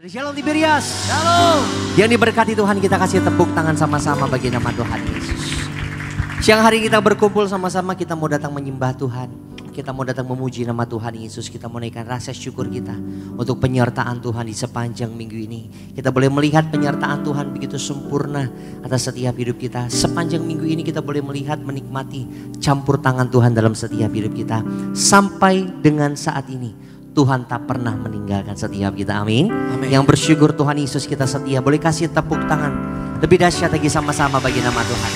Shalom Tiberias. Shalom. Yang diberkati Tuhan, kita kasih tepuk tangan sama-sama bagi nama Tuhan Yesus. Siang hari kita berkumpul sama-sama, kita mau datang menyembah Tuhan. Kita mau datang memuji nama Tuhan Yesus. Kita mau naikkan rasa syukur kita untuk penyertaan Tuhan di sepanjang minggu ini. Kita boleh melihat penyertaan Tuhan begitu sempurna atas setiap hidup kita. Sepanjang minggu ini kita boleh melihat, menikmati campur tangan Tuhan dalam setiap hidup kita. Sampai dengan saat ini Tuhan tak pernah meninggalkan setiap kita, amin. Yang bersyukur Tuhan Yesus kita setia. Boleh kasih tepuk tangan lebih dahsyat lagi sama-sama bagi nama Tuhan.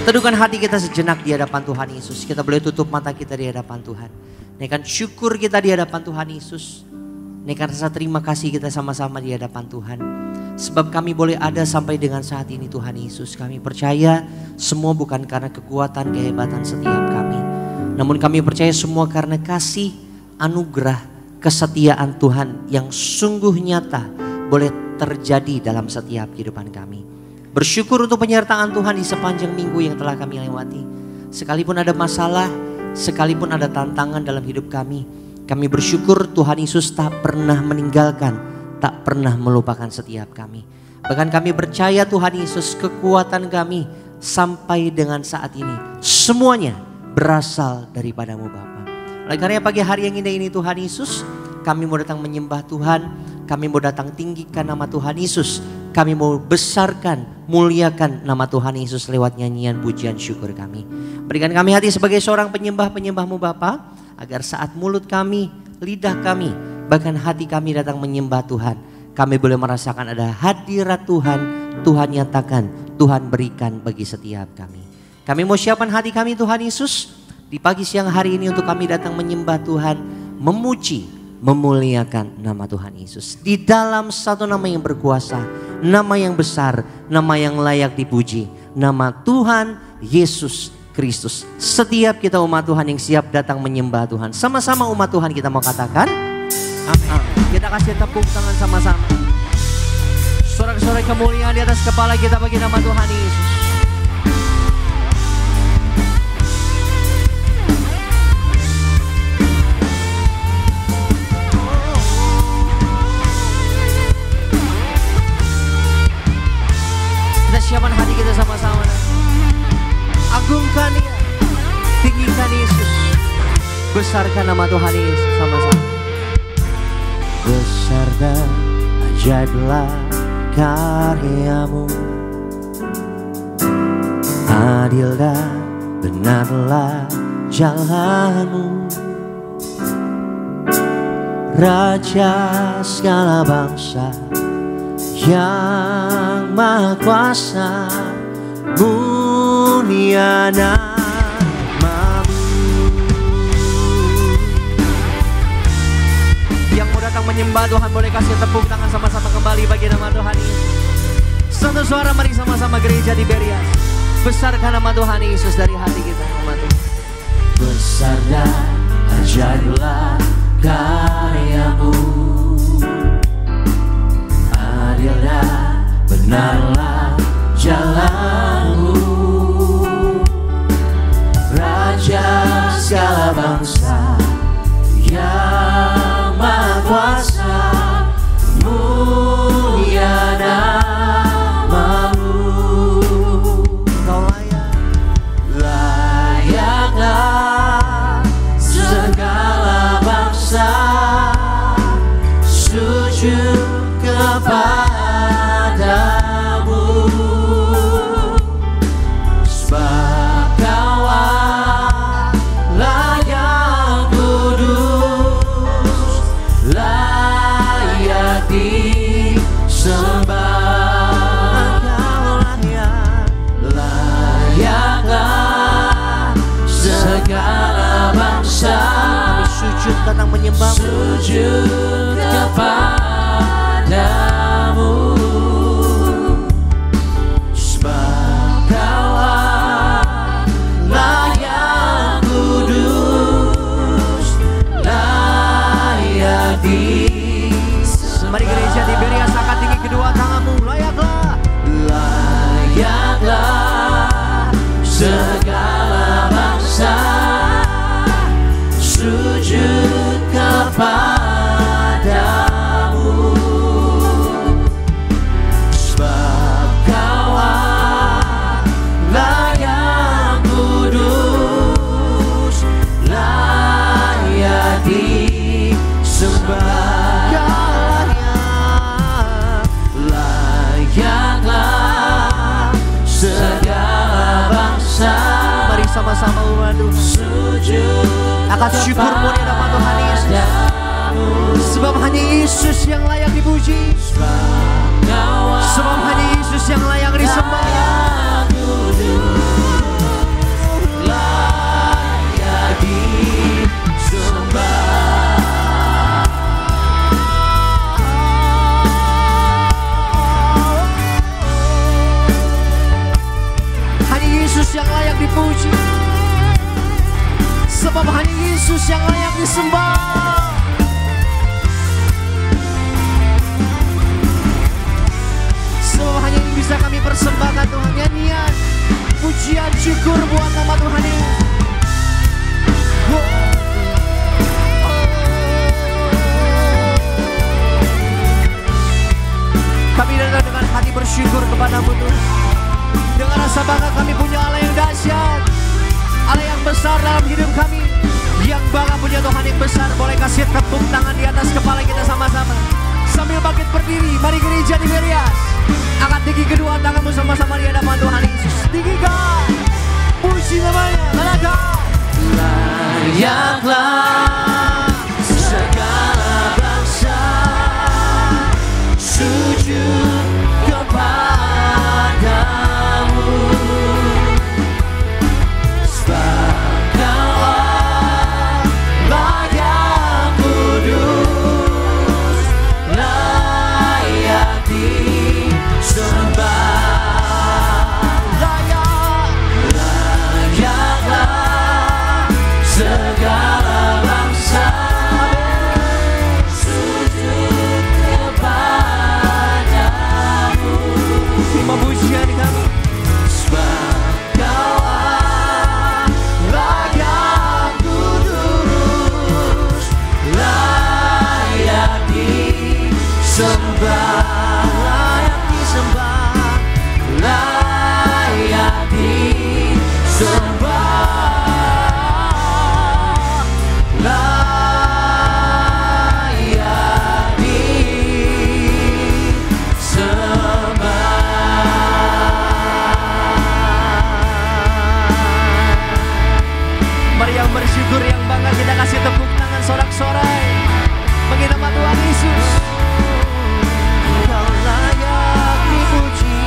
Teduhkan hati kita sejenak di hadapan Tuhan Yesus. Kita boleh tutup mata kita di hadapan Tuhan. Naikkan syukur kita di hadapan Tuhan Yesus. Naikkan rasa terima kasih kita sama-sama di hadapan Tuhan. Sebab kami boleh ada sampai dengan saat ini Tuhan Yesus. Kami percaya semua bukan karena kekuatan, kehebatan setiap kami. Namun kami percaya semua karena kasih, anugerah, kesetiaan Tuhan yang sungguh nyata boleh terjadi dalam setiap kehidupan kami. Bersyukur untuk penyertaan Tuhan di sepanjang minggu yang telah kami lewati. Sekalipun ada masalah, sekalipun ada tantangan dalam hidup kami bersyukur Tuhan Yesus tak pernah meninggalkan, tak pernah melupakan setiap kami. Bahkan kami percaya Tuhan Yesus, kekuatan kami sampai dengan saat ini semuanya berasal daripadamu Bapa. Oleh karena pagi hari yang indah ini Tuhan Yesus, kami mau datang menyembah Tuhan, kami mau datang tinggikan nama Tuhan Yesus, kami mau besarkan, muliakan nama Tuhan Yesus lewat nyanyian pujian syukur kami. Berikan kami hati sebagai seorang penyembah-penyembah-Mu Bapa, agar saat mulut kami, lidah kami, bahkan hati kami datang menyembah Tuhan, kami boleh merasakan ada hadirat Tuhan, Tuhan nyatakan, Tuhan berikan bagi setiap kami. Kami mau siapkan hati kami Tuhan Yesus, di pagi siang hari ini untuk kami datang menyembah Tuhan, memuji, memuliakan nama Tuhan Yesus. Di dalam satu nama yang berkuasa, nama yang besar, nama yang layak dipuji, nama Tuhan Yesus Kristus. Setiap kita umat Tuhan yang siap datang menyembah Tuhan, sama-sama umat Tuhan kita mau katakan, amin. Kita kasih tepuk tangan sama-sama. Sorak-sorai kemuliaan di atas kepala kita bagi nama Tuhan Yesus. Siapkan hati kita sama-sama. Agungkan Dia, tinggikan Yesus, besarkan nama Tuhan Yesus sama-sama. Besar dan ajaiblah karya-Mu, adil dan benarlah jalan-Mu, Raja segala bangsa yang Maha Kuasa, mulia nama-Mu. Yang mau datang menyembah Tuhan boleh kasih tepuk tangan sama-sama kembali bagi nama Tuhan Yesus. Satu suara mari sama-sama gereja Tiberias, besarkan nama Tuhan Yesus dari hati kita umat Tuhan. Besar dan ajaiblah karya-Mu, adil dan benarlah jalan-Mu, Raja segala bangsa yang Maha Kuasa, mulia nama-Mu. Kau layaklah segala bangsa sujud kepadamu, sebab Kau Allah yang kudus, layak disembah. Layaklah segala bangsa sujud datang menyembah, sujud kepadamu, sebab Kau Allah yang kudus, layak disembah. Mari gereja Tiberias angkat tinggi kedua tanganmu. Layaklah segala bangsa sujud kepadamu, Tuhan. Angkat syukurmu di nama Tuhan Yesus. Sebab hanya Yesus yang layak dipuji. Sebab hanya Yesus yang layak disembah. Layak disembah. Hanya Yesus yang layak dipuji. Sebab hanya Yesus yang layak disembah. Sebab hanya ini bisa kami persembahkan Tuhan, nyanyian pujian syukur buat nama Tuhan ini. Kami datang dengan hati bersyukur kepadamu Tuhan. Dengan rasa bangga kami punya Allah yang dahsyat, Allah yang besar dalam hidup kami. Yang bangga punya Tuhan yang besar. Boleh kasih tepuk tangan di atas kepala kita sama-sama. Sambil bangkit berdiri, mari gereja di Merias. Angkat tinggi kedua tanganmu sama-sama di hadapan Tuhan Yesus. Tinggikan, puji namanya, katakan layaklah segala bangsa sujud kepadamu. Sebab Kaulah layak kudus, layak disembah. Layaklah segala bangsa sujud kepadamu. Terima pujian kami. Sebab Kaulah layak kudus, layak disembah. Layak disembah, layak disembah, layak disembah. Mari yang bersyukur, yang bangga, kita kasih tepuk tangan sorak-sorai bagi nama Tuhan Yesus. Kau layak dipuji,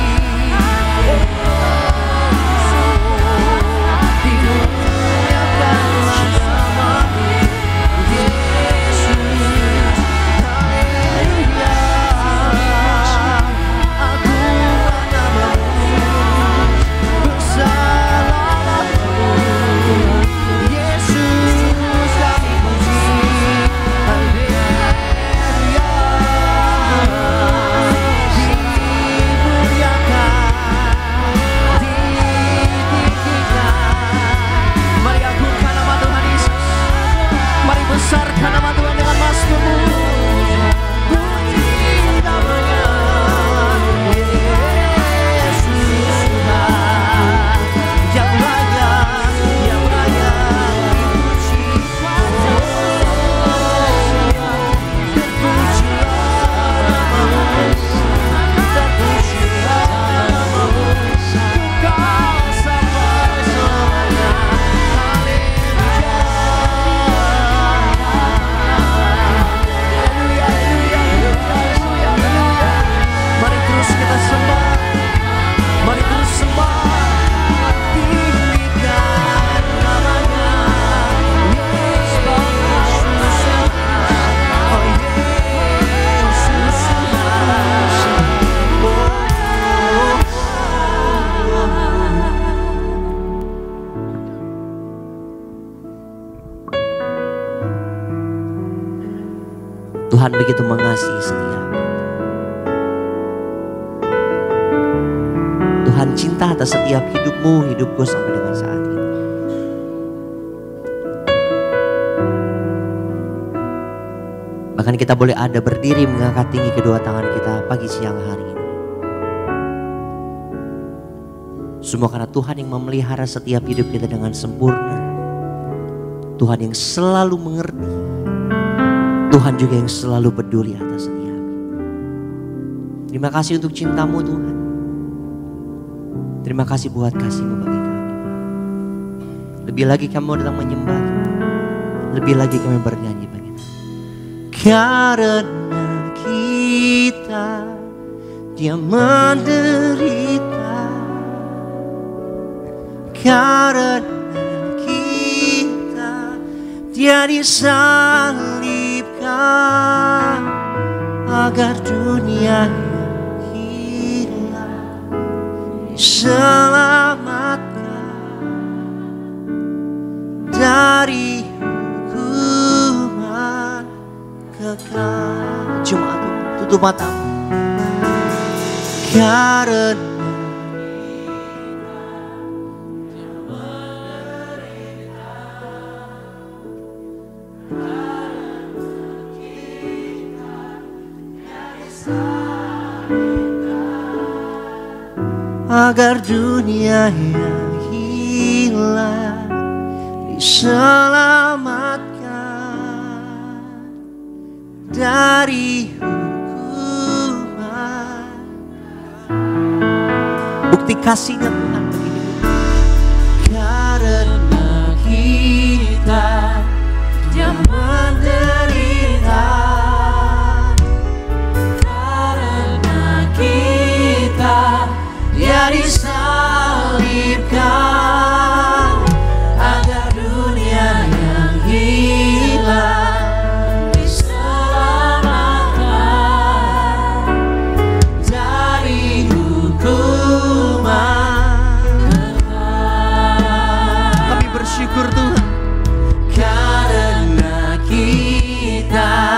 dimuliakanlah namamu Yesus. Haleluya, akulah namamu, besarlah Yesus kami puji. Haleluya, dimuliakan, ditinggikan. Mari agungkan nama Tuhan Yesus. Mari besarkan nama Tuhan dengan mazmur. Puji namanya Yesus Tuhan, yang layak dipuji. Terpuji namamu, terpuji namamu, Engkau sampai selamanya. Haleluya, haleluya, haleluya, haleluya. Mari terus kita sembah, mari terus sembah, tinggikan namanya Yesus. Oh Yesus, Tuhan begitu mengasihi setiap. Tuhan cinta atas setiap hidupmu, hidupku sampai dengan saat ini. Bahkan kita boleh ada berdiri mengangkat tinggi kedua tangan kita pagi siang hari ini. Semua karena Tuhan yang memelihara setiap hidup kita dengan sempurna. Tuhan yang selalu mengerti. Tuhan juga yang selalu peduli atas setiap hidup. Terima kasih untuk cintamu Tuhan. Terima kasih buat kasih-Mu bagi kami. Lebih lagi kami mau datang menyembah. Lebih lagi kami bernyanyi bagi Tuhan. Karena kita Dia menderita. Karena kita Dia disalibkan agar dunia hilang diselamatkan dari hukuman kekal. Cuma tutup mata. Karena agar dunia yang hilang diselamatkan dari hukuman. Bukti kasihnya Tuhan begini. Karena kita Dia menderita. Karena kita Dia disalibkan agar dunia yang hilang diselamatkan dari hukuman. Kami bersyukur Tuhan. Karena kita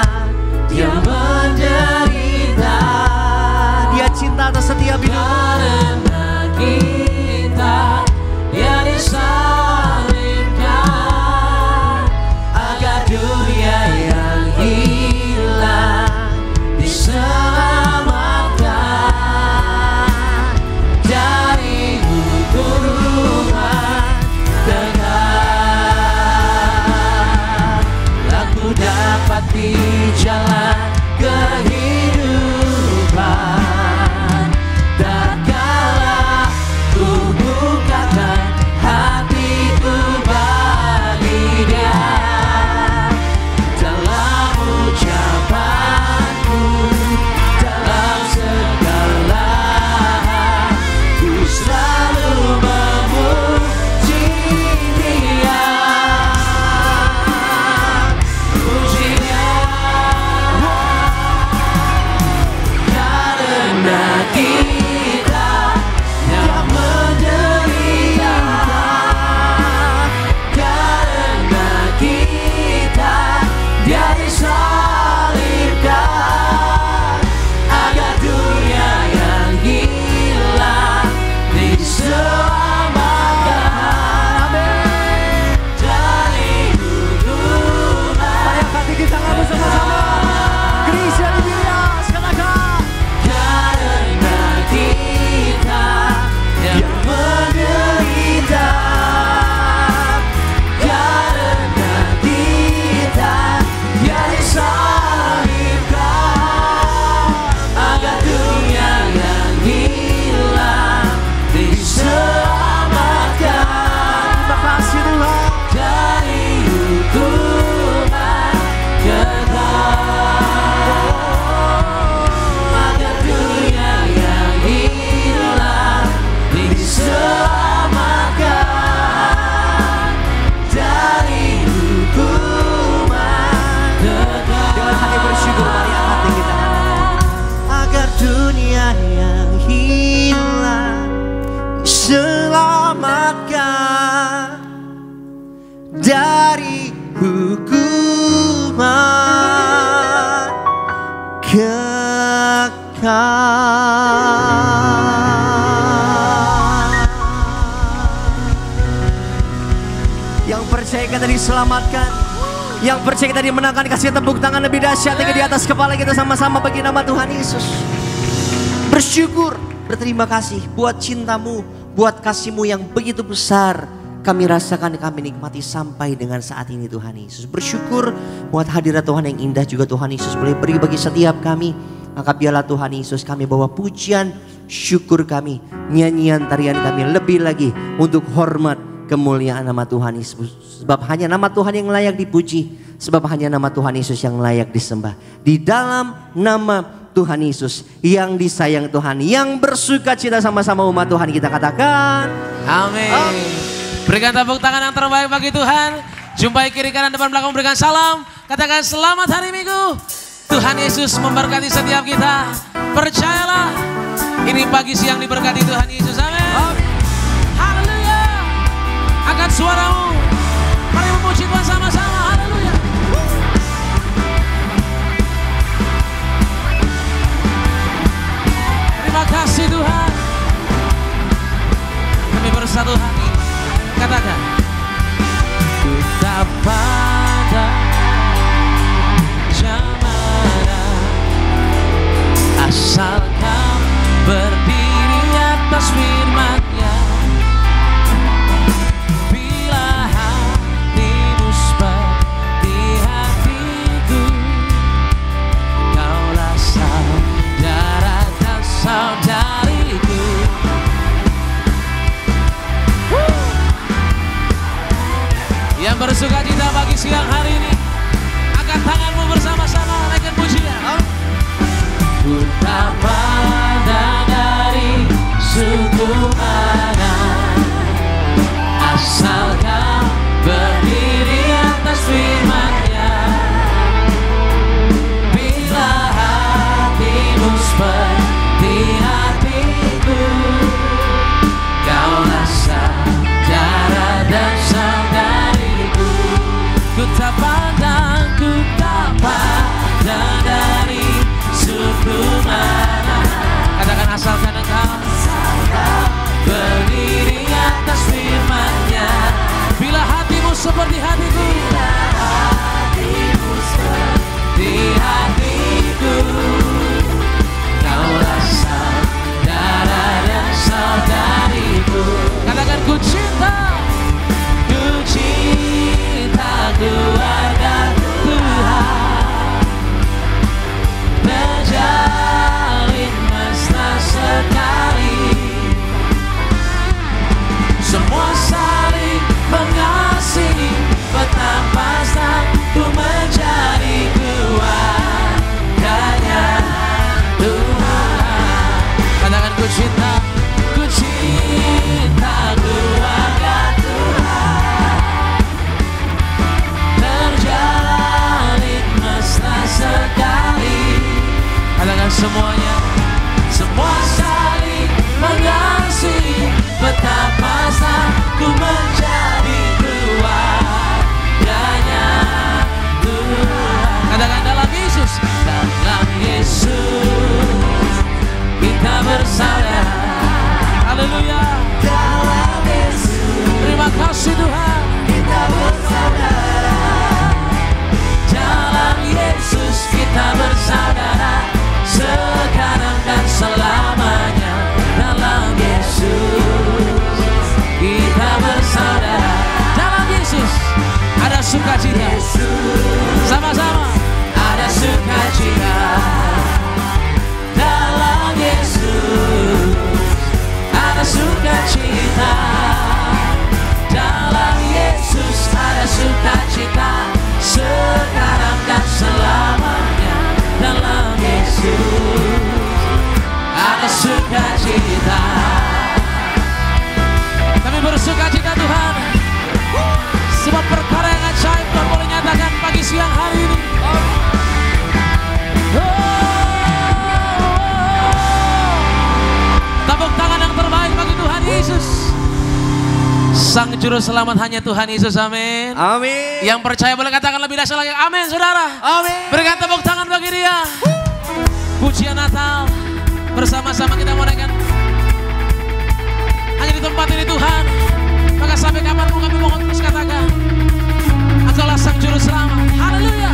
Dia menderita. Dia cinta atas setiap hidup. Kita Dia disalibkan agar dunia yang hilang diselamatkan dari hukuman kekal. Aku dapat di jalan kehidupan. Dari hukuman kekal. Yang percaya kita diselamatkan, yang percaya kita dimenangkan, kasih tepuk tangan lebih dahsyat lagi di atas kepala kita sama-sama bagi nama Tuhan Yesus. Bersyukur, berterima kasih buat cintamu, buat kasihmu yang begitu besar. Kami rasakan, kami nikmati sampai dengan saat ini Tuhan Yesus. Bersyukur buat hadirat Tuhan yang indah juga Tuhan Yesus boleh beri bagi setiap kami. Maka biarlah Tuhan Yesus kami bawa pujian, syukur kami, nyanyian, tarian kami lebih lagi untuk hormat kemuliaan nama Tuhan Yesus. Sebab hanya nama Tuhan yang layak dipuji. Sebab hanya nama Tuhan Yesus yang layak disembah. Di dalam nama Tuhan Yesus yang disayang Tuhan, yang bersuka cita sama-sama umat Tuhan, kita katakan amin. Berikan tepuk tangan yang terbaik bagi Tuhan. Jumpai kiri kanan depan belakang, berikan salam. Katakan selamat hari Minggu. Tuhan Yesus memberkati setiap kita. Percayalah, ini pagi siang diberkati Tuhan Yesus. Amin. Haleluya. Angkat suaramu. Mari memuji Tuhan sama-sama. Haleluya. Terima kasih Tuhan. Kami bersatu hati. Katakan. Ku tak pada zamana, asal kau berdiri atas firman-Nya. Bila hatimu seperti hatiku, kaulah saudara dan saudariku. Yang bersuka cita pagi siang hari ini, angkat tanganmu bersama-sama naikkan pujian. Ku tak pandang dari suku mana, asal kau berdiri atas firman-Nya. Bila hatimu seperti hatiku, kaulah saudara dan saudariku. Ku tak pandang dari suku mana. Katakan asalkan engkau berdiri atas firman-Nya. Bila hatimu seperti hatiku, seperti hatiku, kaulah saudara dan saudariku. Katakan ku cinta keluarga Tuhan, terjalin mesra sekali. Semua saling mengasihi, betapa ku menjadi keluarganya Tuhan. Katakan ku cinta keluarga Tuhan, terjalin mesra sekali. Katakan semuanya, semua saling mengasihi, betapa ku menjadi keluarganya Tuhan. Katakan dalam Yesus kita bersaudara. Haleluya. Dalam Yesus, terima kasih Tuhan, kita bersaudara. Dalam Yesus kita bersaudara, sekarang dan selamanya. Dalam Yesus kita bersaudara. Dalam Yesus ada sukacita. Sama-sama ada sukacita. Dalam Yesus ada sukacita. Dalam Yesus ada sukacita, sekarang dan selamanya. Dalam Yesus ada sukacita. Kami bersukacita Tuhan, sebab perkara yang ajaib Tuhan boleh nyatakan pagi siang hari ini. Tepuk tangan yang terbaik bagi Tuhan Yesus. Sang Juru Selamat hanya Tuhan Yesus, amin. amin. Yang percaya boleh katakan lebih dahsyat lagi, amin saudara. Amin. Berikan tepuk tangan bagi dia. Pujian Natal bersama-sama kita mau naikkan. Hanya di tempat ini Tuhan, maka sampai kapanpun kami mohon terus katakan, Engkaulah Sang Juru Selamat. Haleluya.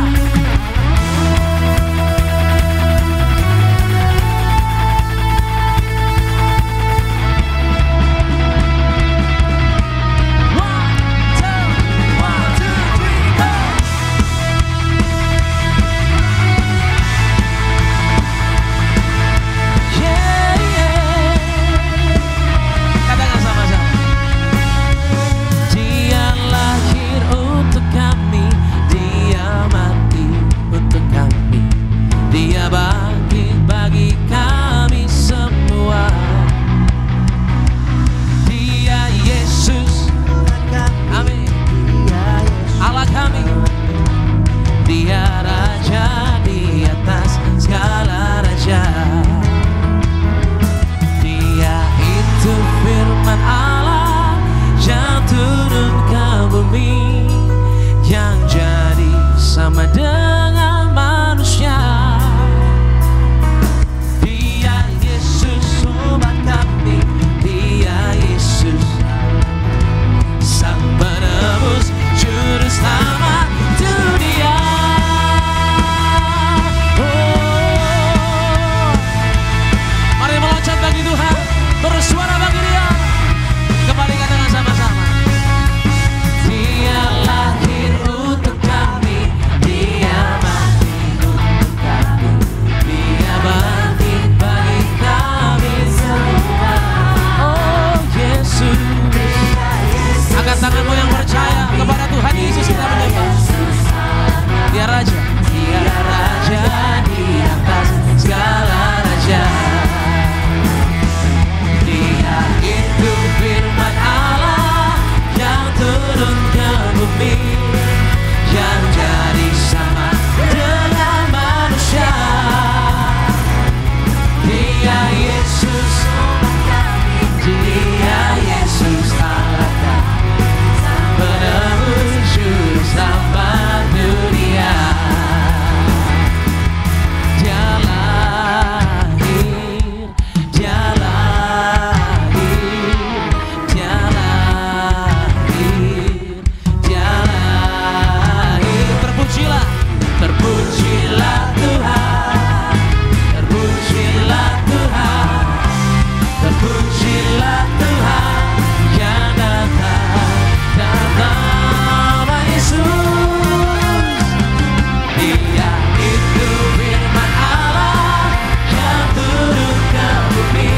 Yesus, Dia Yesus Allah kami, penebus juru selamat dunia. Dia lahir, Dia lahir, Dia lahir, Dia lahir. Terpujilah, terpujilah Tuhan, terpujilah Tuhan, terpujilah Tuhan yang datang dalam nama Yesus. Dia itu firman Allah yang turun ke bumi,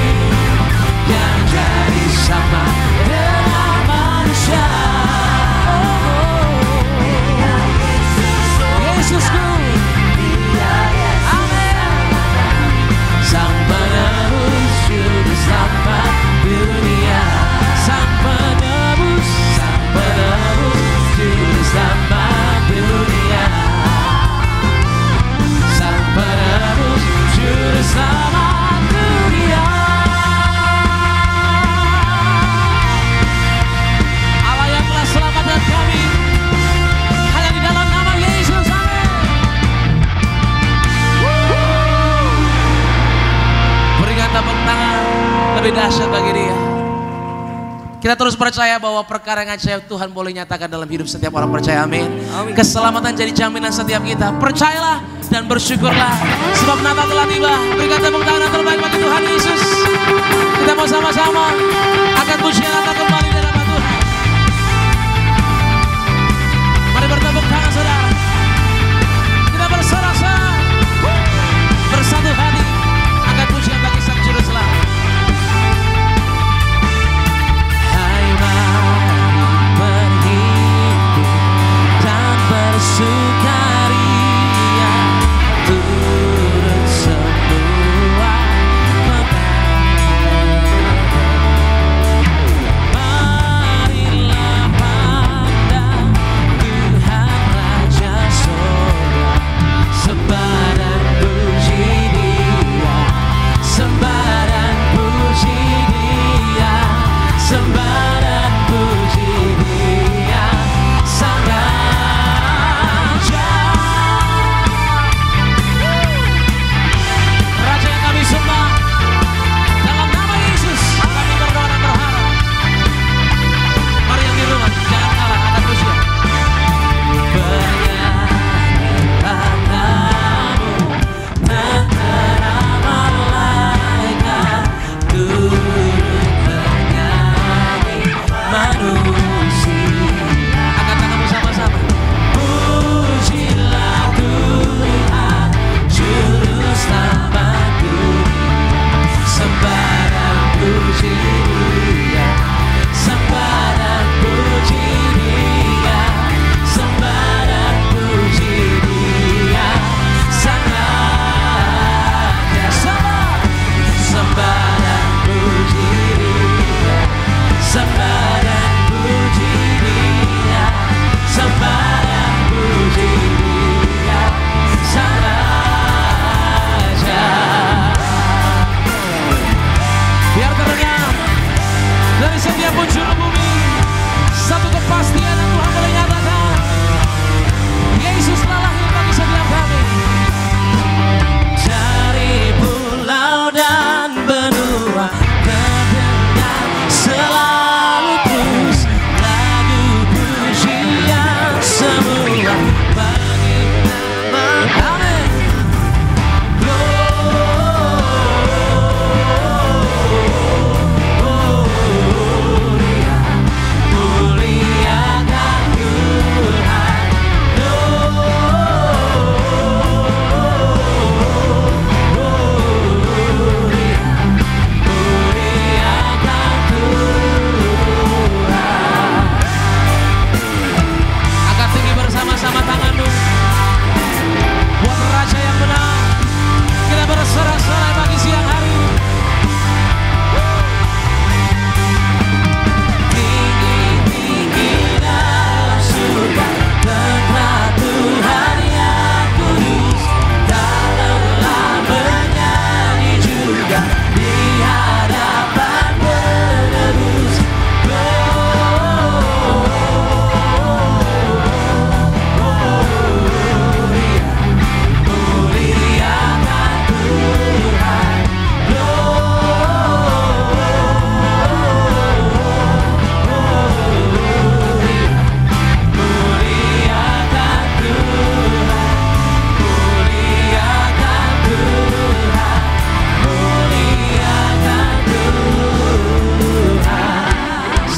yang jadi sama dengan manusia. Yesusku, amin. Sang penebus juru selamat dunia, sang penebus juru selamat dunia, sang penebus juru selamat dunia. Allah yang telah selamatkan kami hanya di dalam nama Yesus, amin. Berikan tepuk tangan lebih dahsyat bagi Dia. Kita terus percaya bahwa perkara yang ajaib Tuhan boleh nyatakan dalam hidup setiap orang percaya, amin. Keselamatan jadi jaminan setiap kita. Percayalah dan bersyukurlah sebab Natal telah tiba. Berikan tepuk tangan yang terbaik bagi Tuhan Yesus. Kita mau sama-sama akan pujian Natal kembali dalam nama Tuhan. Mari bertepuk tangan saudara. Kita bersorak-sorak bersatu hati akan pujian bagi Sang Juru Selamat. Hai mari berhimpun dan bersukaria, turut semua beban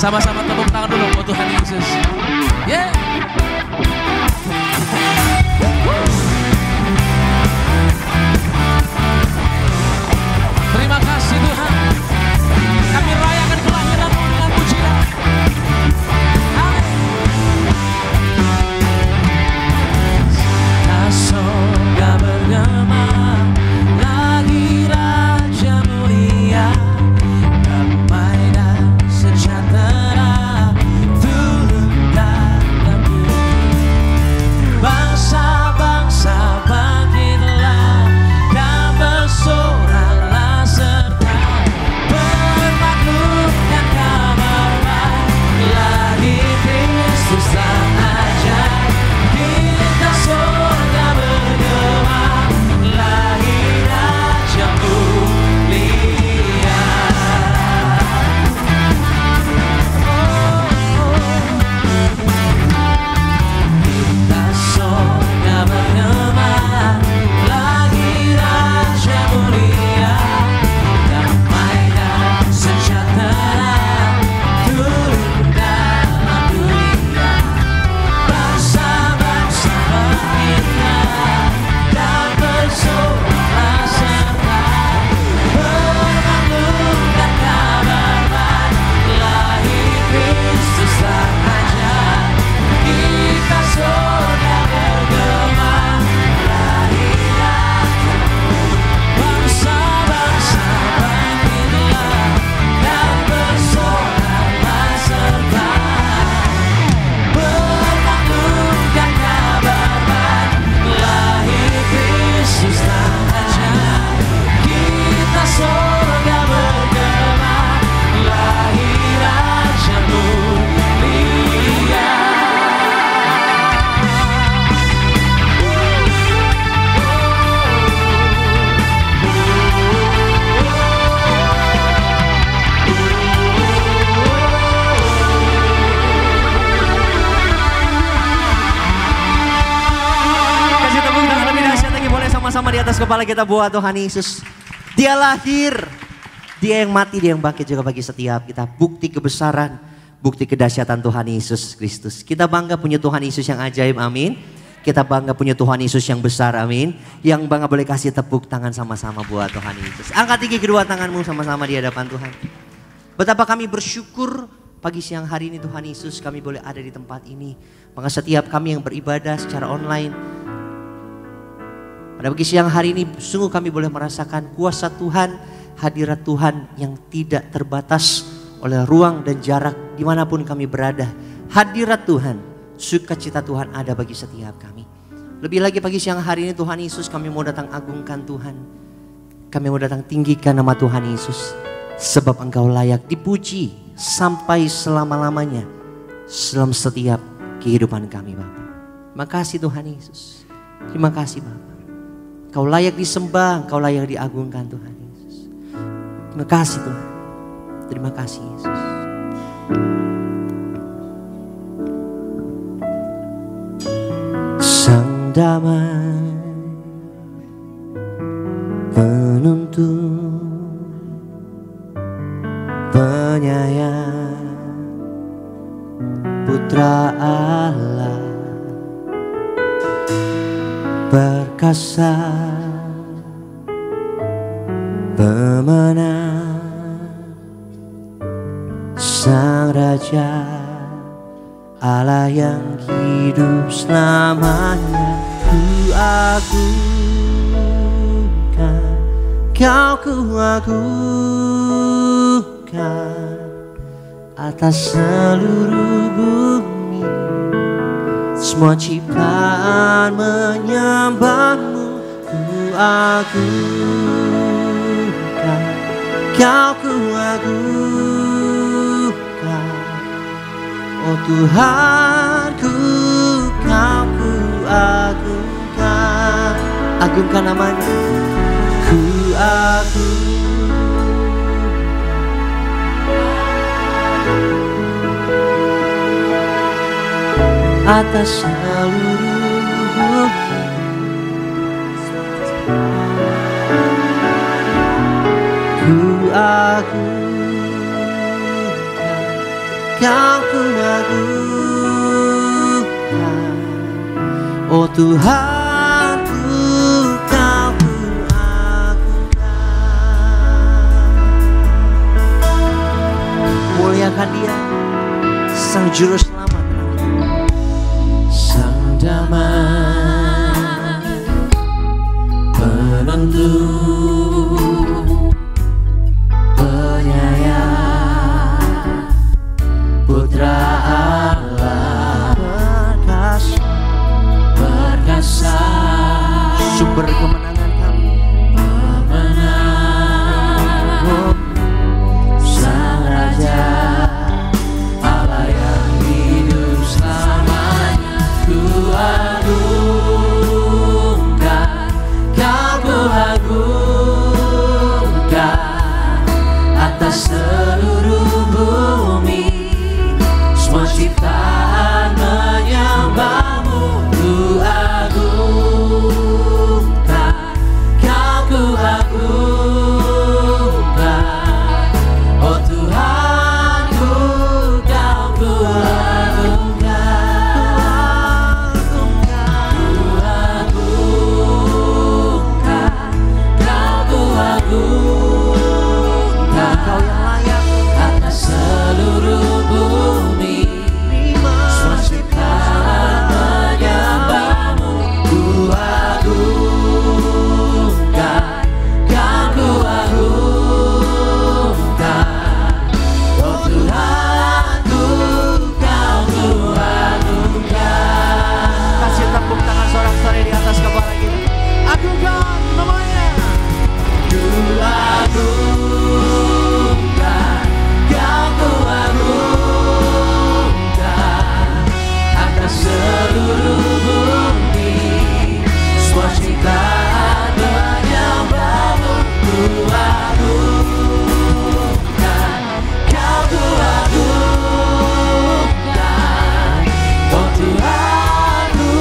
Sama-sama tepuk tangan dulu buat Tuhan Yesus. Yeah. Terima kasih Tuhan. Kami rayakan kelahiran-Mu dengan pujian. Surga bergema, lagi Raja mulia, damai dan sejahtera turun dalam bumi. Bangsa-bangsa bangkitlah dan bersoraklah serta bermaklumkan kabar baik, lahir Kristus sang ajaib. Kita surga bergema, lahir Raja mulia. Kita surga bergema, lahir Raja mulia, damai dan sejahtera turun dalam dunia. Bangsa-bangsa bangkitlah dan bersoraklah serta bermaklumkan kabar baik, lahir Kristus sang ajaib. Kita surga bergema, lahir Raja. Bangsa-bangsa bangkitlah dan bersoraklah serta bermaklumkan kabar baik, lahir Kristus sang ajaib. Kita surga bergema, lahir Raja mulia. Kasih tepuk tangan lebih dahsyat lagi, boleh sama-sama di atas kepala kita buat Tuhan Yesus. Dia lahir, Dia yang mati, Dia yang bangkit juga bagi setiap kita. Bukti kebesaran, bukti kedahsyatan Tuhan Yesus Kristus. Kita bangga punya Tuhan Yesus yang ajaib, amin. Kita bangga punya Tuhan Yesus yang besar, amin. Yang bangga boleh kasih tepuk tangan sama-sama buat Tuhan Yesus. Angkat tinggi kedua tanganmu sama-sama di hadapan Tuhan. Betapa kami bersyukur pagi siang hari ini Tuhan Yesus kami boleh ada di tempat ini. Maka setiap kami yang beribadah secara online, pada pagi siang hari ini sungguh kami boleh merasakan kuasa Tuhan, hadirat Tuhan yang tidak terbatas oleh ruang dan jarak dimanapun kami berada. Hadirat Tuhan, sukacita Tuhan ada bagi setiap kami. Lebih lagi pagi siang hari ini Tuhan Yesus kami mau datang agungkan Tuhan. Kami mau datang tinggikan nama Tuhan Yesus. Sebab Engkau layak dipuji sampai selama-lamanya. Dalam setiap kehidupan kami Bapa. Makasih Tuhan Yesus. Terima kasih Bapa. Kau layak disembah, Kau layak diagungkan Tuhan Yesus. Terima kasih Tuhan. Terima kasih Yesus. Sang damai penuntun penyayang Putra Allah perkasa pemenang Sang Raja Allah yang hidup selamanya. Ku agungkan, Kau ku agungkan atas seluruh bumi. Semua ciptaan menyembah-Mu. Ku agungkan, Kau ku agungkan. Oh Tuhanku, Kau ku agungkan. Agungkan namanya. Ku agungkan atas seluruh ku agungkan Kau ku agungkan, oh Tuhanku, Kau ku agungkan. Muliakan Dia, Sang Juru Selamat, Sang Damai Penentu, Penyayang, Putra Allah, perkasa, sumber kemenangan kami, pemenang, Sang Raja, Allah yang hidup selamanya. Ku agungkan, Kau ku agungkan, atas seluruh bumi, semua ciptaan menyembahmu. Ku agungkan, Kau ku agungkan, oh Tuhanku, Kau ku agungkan. Ku agungkan, Kau ku agungkan, Kau yang layak atas seluruh bumi, semua ciptaan menyembahmu. Ku agungkan, Kau ku agungkan, oh Tuhanku, Kau ku agungkan. Kasih tepuk tangan sorak-sorai di atas kepala kita. Agungkan namanya. Ku agungkan, Kau ku agungkan, atas seluruh bumi, semua ciptaan menyembahmu. Ku agungkan, Kau ku agungkan, oh Tuhanku,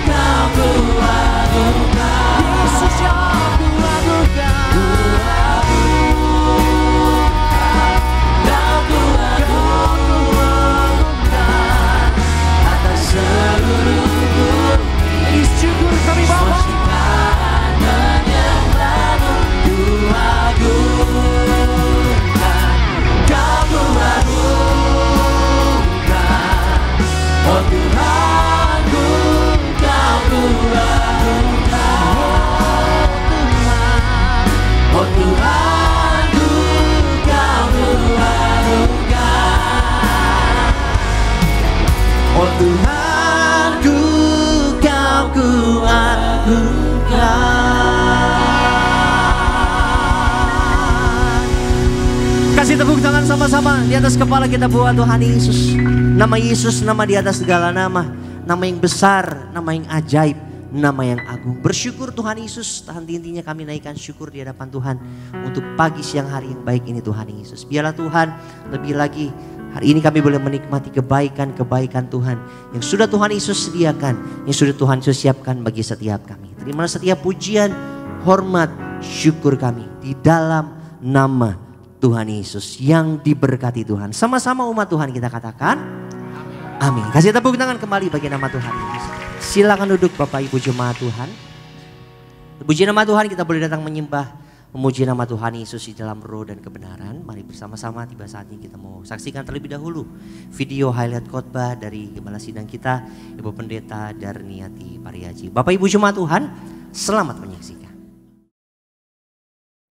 Kau ku agungkan. Yesus yang ku agungkan, Kau ku agungkan, atas seluruh bumi, syukur kami Bapa, semua ciptaan menyembahmu. Ku agungkan, Kau ku agungkan, oh Tuhanku, Kau ku agungkan. Oh Tuhanku, Kau ku agungkan, oh Tuhanku, Kau ku agungkan. Kasih tepuk tangan sama-sama di atas kepala kita buat Tuhan Yesus. Nama Yesus, nama di atas segala nama, nama yang besar, nama yang ajaib, nama yang agung. Bersyukur Tuhan Yesus, tahan intinya kami naikkan syukur di hadapan Tuhan untuk pagi siang hari yang baik ini Tuhan Yesus. Biarlah Tuhan lebih lagi hari ini kami boleh menikmati kebaikan-kebaikan Tuhan yang sudah Tuhan Yesus sediakan, yang sudah Tuhan Yesus siapkan bagi setiap kami. Terimalah setiap pujian, hormat, syukur kami di dalam nama Tuhan Yesus yang diberkati Tuhan. Sama-sama umat Tuhan kita katakan amin. Kasih tepuk tangan kembali bagi nama Tuhan Yesus. Silakan duduk Bapak Ibu jemaat Tuhan. Puji nama Tuhan, kita boleh datang menyembah, memuji nama Tuhan Yesus di dalam roh dan kebenaran. Mari bersama-sama, tiba saatnya kita mau saksikan terlebih dahulu video highlight khotbah dari Gembala Sidang kita, Ibu Pendeta Darniati Pariaji. Bapak Ibu jemaat Tuhan, selamat menyaksikan.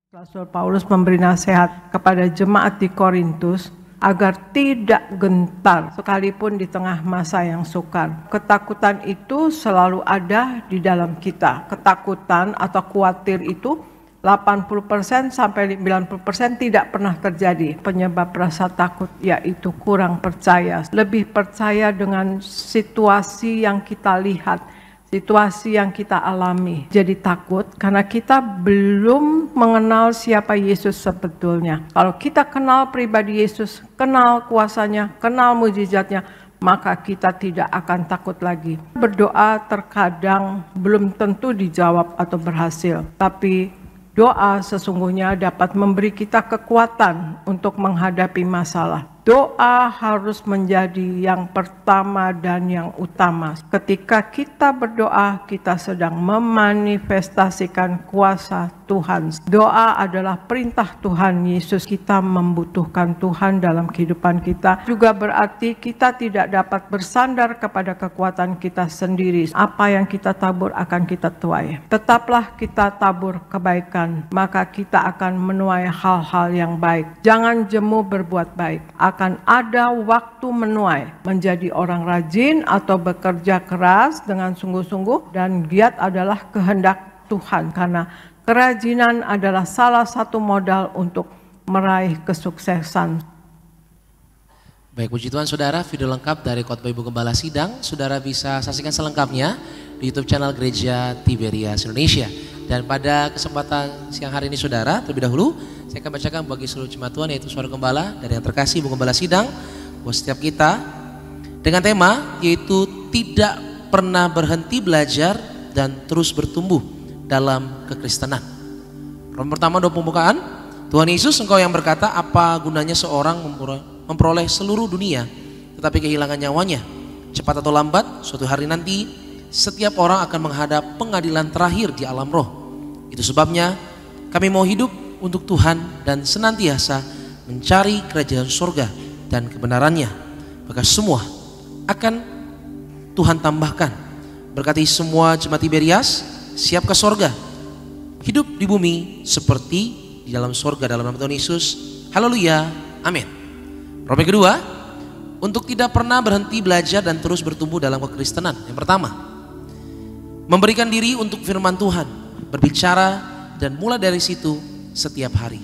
Rasul Paulus memberi nasihat kepada jemaat di Korintus agar tidak gentar sekalipun di tengah masa yang sukar. Ketakutan itu selalu ada di dalam kita. Ketakutan atau khawatir itu 80% sampai 90% tidak pernah terjadi. Penyebab rasa takut yaitu kurang percaya. Lebih percaya dengan situasi yang kita lihat, situasi yang kita alami. Jadi takut karena kita belum mengenal siapa Yesus sebetulnya. Kalau kita kenal pribadi Yesus, kenal kuasanya, kenal mujizatnya, maka kita tidak akan takut lagi. Berdoa terkadang belum tentu dijawab atau berhasil, tapi doa sesungguhnya dapat memberi kita kekuatan untuk menghadapi masalah. Doa harus menjadi yang pertama dan yang utama. Ketika kita berdoa, kita sedang memanifestasikan kuasa Tuhan. Doa adalah perintah Tuhan Yesus. Kita membutuhkan Tuhan dalam kehidupan kita. Juga berarti kita tidak dapat bersandar kepada kekuatan kita sendiri. Apa yang kita tabur akan kita tuai. Tetaplah kita tabur kebaikan, maka kita akan menuai hal-hal yang baik. Jangan jemu berbuat baik. Akan ada waktu menuai, menjadi orang rajin atau bekerja keras dengan sungguh-sungguh, dan giat adalah kehendak Tuhan, karena kerajinan adalah salah satu modal untuk meraih kesuksesan. Baik, puji Tuhan saudara, video lengkap dari khotbah Ibu Gembala Sidang, saudara bisa saksikan selengkapnya di YouTube channel Gereja Tiberias Indonesia. Dan pada kesempatan siang hari ini saudara, terlebih dahulu saya akan bacakan bagi seluruh jemaat Tuhan, yaitu suara gembala dari yang terkasih Ibu Gembala Sidang buat setiap kita, dengan tema yaitu tidak pernah berhenti belajar dan terus bertumbuh dalam kekristenan. Yang pertama doa pembukaan, Tuhan Yesus, Engkau yang berkata, apa gunanya seorang memperoleh seluruh dunia tetapi kehilangan nyawanya? Cepat atau lambat, suatu hari nanti setiap orang akan menghadap pengadilan terakhir di alam roh. Itu sebabnya kami mau hidup untuk Tuhan dan senantiasa mencari kerajaan surga dan kebenarannya. Maka semua akan Tuhan tambahkan. Berkati semua jemaat Tiberias, siap ke surga. Hidup di bumi seperti di dalam surga dalam nama Tuhan Yesus. Haleluya, amin. Rob yang kedua, untuk tidak pernah berhenti belajar dan terus bertumbuh dalam kekristenan. Yang pertama, memberikan diri untuk firman Tuhan, berbicara dan mulai dari situ setiap hari.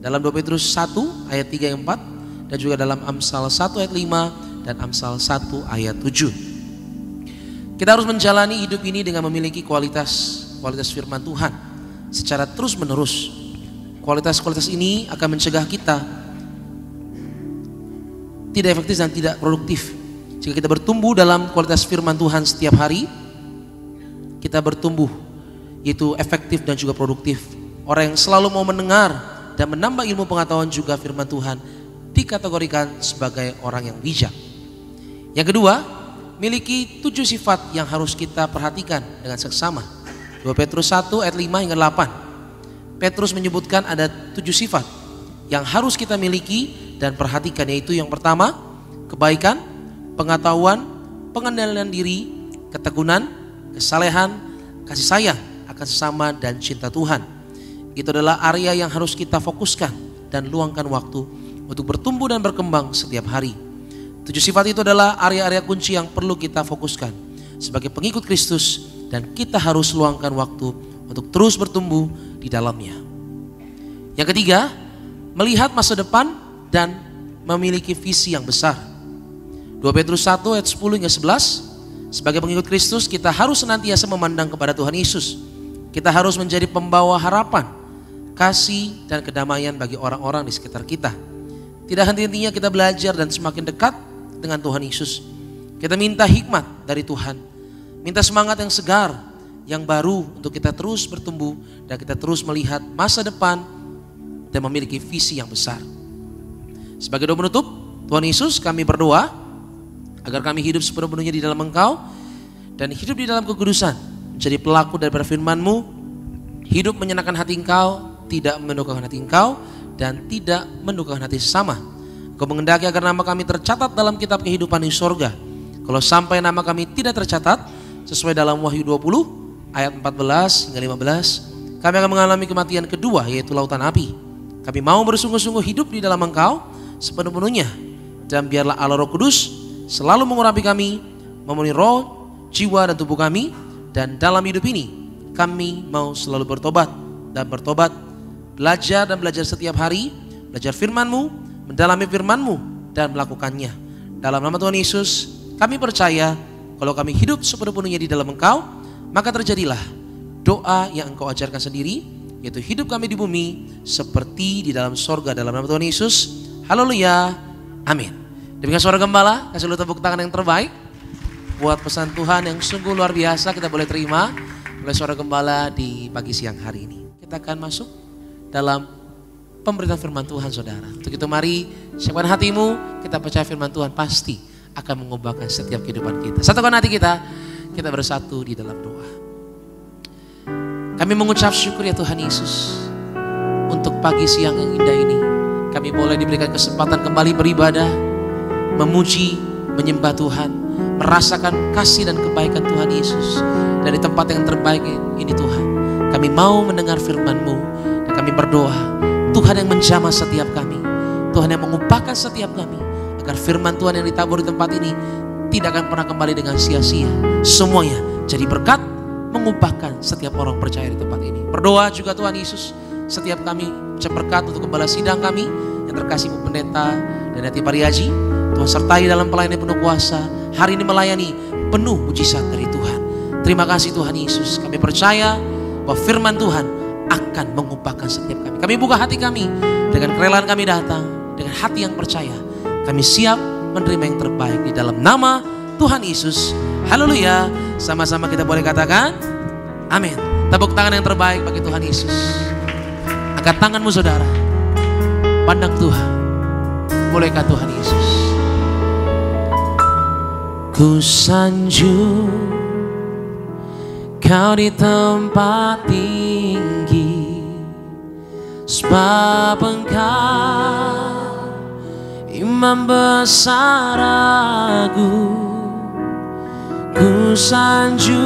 Dalam 2 Petrus 1 ayat 3 ayat 4 dan juga dalam Amsal 1 ayat 5 dan Amsal 1 ayat 7. Kita harus menjalani hidup ini dengan memiliki kualitas firman Tuhan secara terus menerus. Kualitas ini akan mencegah kita tidak efektif dan tidak produktif. Jika kita bertumbuh dalam kualitas firman Tuhan setiap hari, kita bertumbuh yaitu efektif dan juga produktif. Orang yang selalu mau mendengar dan menambah ilmu pengetahuan juga firman Tuhan dikategorikan sebagai orang yang bijak. Yang kedua, miliki 7 sifat yang harus kita perhatikan dengan seksama. 2 Petrus 1 ayat 5 hingga 8. Petrus menyebutkan ada 7 sifat yang harus kita miliki dan perhatikan, yaitu yang pertama, kebaikan, pengetahuan, pengendalian diri, ketekunan, kesalehan, kasih sayang akan sesama dan cinta Tuhan. Itu adalah area yang harus kita fokuskan dan luangkan waktu untuk bertumbuh dan berkembang setiap hari. 7 sifat itu adalah area-area kunci yang perlu kita fokuskan sebagai pengikut Kristus, dan kita harus luangkan waktu untuk terus bertumbuh di dalamnya. Yang ketiga, melihat masa depan dan memiliki visi yang besar. 2 Petrus 1 ayat 10 hingga 11, sebagai pengikut Kristus kita harus senantiasa memandang kepada Tuhan Yesus. Kita harus menjadi pembawa harapan, kasih dan kedamaian bagi orang-orang di sekitar kita. Tidak henti-hentinya kita belajar dan semakin dekat dengan Tuhan Yesus. Kita minta hikmat dari Tuhan, minta semangat yang segar, yang baru untuk kita terus bertumbuh dan kita terus melihat masa depan dan memiliki visi yang besar. Sebagai doa penutup, Tuhan Yesus, kami berdoa agar kami hidup sepenuhnya di dalam Engkau dan hidup di dalam kekudusan, menjadi pelaku dari firman-Mu, hidup menyenangkan hati Engkau, tidak mendukakan hati Engkau, dan tidak mendukakan hati sesama. Engkau mengendaki agar nama kami tercatat dalam kitab kehidupan di surga. Kalau sampai nama kami tidak tercatat, sesuai dalam Wahyu 20 ayat 14 hingga 15, kami akan mengalami kematian kedua, yaitu lautan api. Kami mau bersungguh-sungguh hidup di dalam Engkau sepenuh-penuhnya, dan biarlah Allah Roh Kudus selalu mengurapi kami, memenuhi roh, jiwa dan tubuh kami. Dan dalam hidup ini kami mau selalu bertobat, belajar setiap hari, belajar firman-Mu, mendalami firman-Mu dan melakukannya. Dalam nama Tuhan Yesus kami percaya, kalau kami hidup sepenuh-penuhnya di dalam Engkau, maka terjadilah doa yang Engkau ajarkan sendiri, yaitu hidup kami di bumi seperti di dalam sorga, dalam nama Tuhan Yesus. Haleluya, amin. Demikian suara gembala, kasih lu tepuk tangan yang terbaik buat pesan Tuhan yang sungguh luar biasa kita boleh terima oleh suara gembala di pagi siang hari ini. Kita akan masuk dalam pemberitaan firman Tuhan saudara. Untuk itu mari siapkan hatimu, kita percaya firman Tuhan pasti akan mengubahkan setiap kehidupan kita. Satukan hati kita bersatu di dalam doa. Kami mengucap syukur ya Tuhan Yesus, untuk pagi siang yang indah ini. Kami boleh diberikan kesempatan kembali beribadah, memuji, menyembah Tuhan, merasakan kasih dan kebaikan Tuhan Yesus. Dari tempat yang terbaik ini Tuhan, kami mau mendengar firman-Mu, dan kami berdoa, Tuhan yang menjamah setiap kami, Tuhan yang mengubahkan setiap kami, agar firman Tuhan yang ditabur di tempat ini tidak akan pernah kembali dengan sia-sia. Semuanya jadi berkat, mengubahkan setiap orang percaya di tempat ini. Berdoa juga Tuhan Yesus, setiap kami ucap berkat untuk gembala sidang kami yang terkasih Bu Pendeta dan Hati Pariaji. Tuhan sertai dalam pelayanan penuh kuasa, hari ini melayani penuh mujizat dari Tuhan. Terima kasih Tuhan Yesus, kami percaya bahwa firman Tuhan akan mengubahkan setiap kami. Kami buka hati kami, dengan kerelaan kami datang, dengan hati yang percaya. Kami siap menerima yang terbaik di dalam nama Tuhan Yesus. Haleluya. Sama-sama kita boleh katakan amin. Tepuk tangan yang terbaik bagi Tuhan Yesus. Angkat tanganmu saudara, pandang Tuhan, mulaikan Tuhan Yesus. Ku sanjung Kau di tempat tinggi, sebab Engkau Imam besar agung. Ku sanjung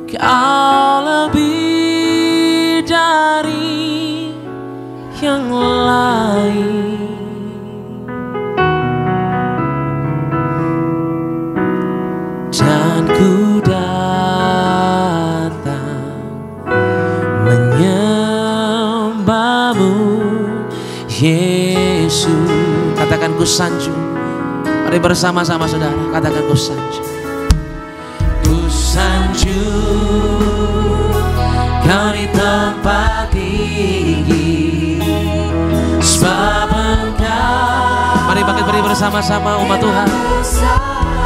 Kau lebih dari yang lain. Dan ku datang menyembah-Mu Yesus. Katakan ku sanjung. Mari bersama-sama saudara, katakan ku sanjung. Ku sanjung Kau di tempat tinggi, sebab Engkau. Mari bangkit beri bersama-sama umat Tuhan.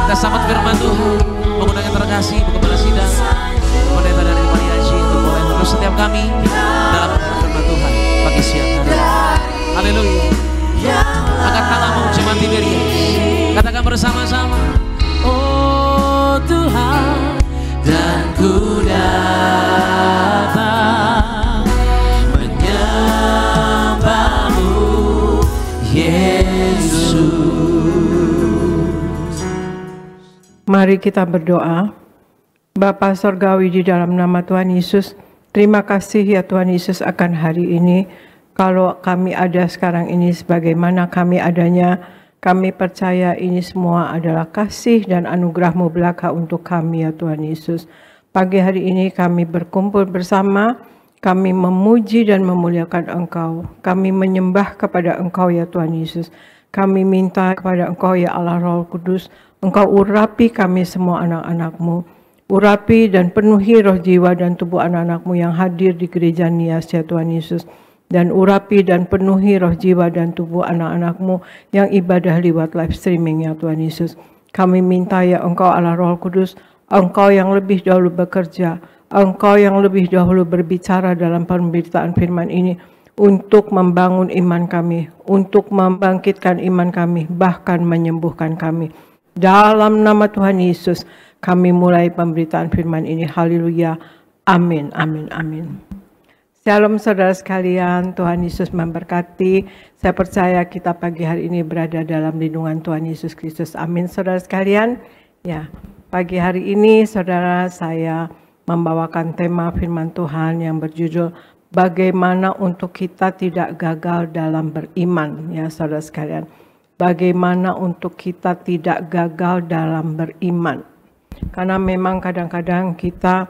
Kita sambut firman Tuhan menggunakan terkasih buku gembala sidang Pendeta dari Pariaji untuk boleh menulis setiap kami dalam firman Tuhan pagi siang hari. Haleluya. Angkat tanganmu jemaat Tiberias, katakan bersama-sama, oh Tuhan, dan ku datang menyembah-Mu Yesus. Mari kita berdoa. Bapa Sorgawi, di dalam nama Tuhan Yesus, terima kasih ya Tuhan Yesus akan hari ini. Kalau kami ada sekarang ini sebagaimana kami adanya, kami percaya ini semua adalah kasih dan anugerah-Mu belaka untuk kami ya Tuhan Yesus. Pagi hari ini kami berkumpul bersama, kami memuji dan memuliakan Engkau. Kami menyembah kepada Engkau ya Tuhan Yesus. Kami minta kepada Engkau ya Allah Roh Kudus, Engkau urapi kami semua anak-anak-Mu. Urapi dan penuhi roh jiwa dan tubuh anak-anak-Mu yang hadir di gereja Nias ya Tuhan Yesus. Dan urapi dan penuhi roh jiwa dan tubuh anak-anak-Mu yang ibadah lewat live streaming ya Tuhan Yesus. Kami minta ya Engkau Allah Roh Kudus, Engkau yang lebih dahulu bekerja, Engkau yang lebih dahulu berbicara dalam pemberitaan firman ini, untuk membangun iman kami, untuk membangkitkan iman kami, bahkan menyembuhkan kami. Dalam nama Tuhan Yesus, kami mulai pemberitaan firman ini. Haleluya. Amin, amin, amin. Shalom saudara sekalian, Tuhan Yesus memberkati. Saya percaya kita pagi hari ini berada dalam lindungan Tuhan Yesus Kristus. Amin saudara sekalian. Ya, pagi hari ini saudara, saya membawakan tema firman Tuhan yang berjudul bagaimana untuk kita tidak gagal dalam beriman. Ya saudara sekalian, bagaimana untuk kita tidak gagal dalam beriman. Karena memang kadang-kadang kita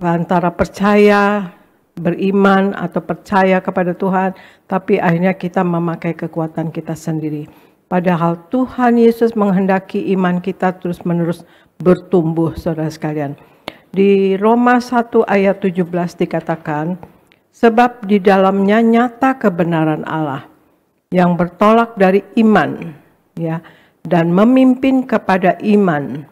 antara percaya, beriman atau percaya kepada Tuhan, tapi akhirnya kita memakai kekuatan kita sendiri. Padahal Tuhan Yesus menghendaki iman kita terus-menerus bertumbuh, saudara sekalian. Di Roma 1 ayat 17 dikatakan, sebab di dalamnya nyata kebenaran Allah yang bertolak dari iman, ya, dan memimpin kepada iman.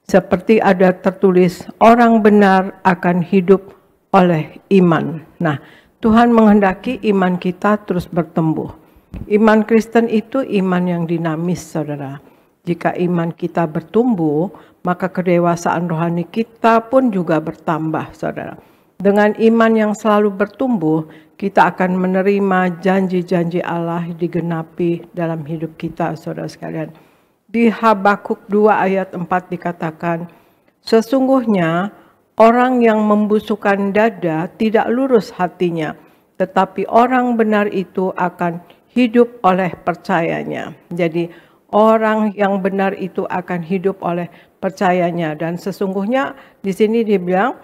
Seperti ada tertulis, orang benar akan hidup oleh iman. Nah, Tuhan menghendaki iman kita terus bertumbuh. Iman Kristen itu iman yang dinamis, saudara. Jika iman kita bertumbuh, maka kedewasaan rohani kita pun juga bertambah, saudara. Dengan iman yang selalu bertumbuh, kita akan menerima janji-janji Allah digenapi dalam hidup kita, saudara sekalian. Di Habakuk 2 ayat 4 dikatakan, sesungguhnya orang yang membusukkan dada tidak lurus hatinya, tetapi orang benar itu akan hidup oleh percayanya. Jadi orang yang benar itu akan hidup oleh percayanya. Dan sesungguhnya di sini dibilang,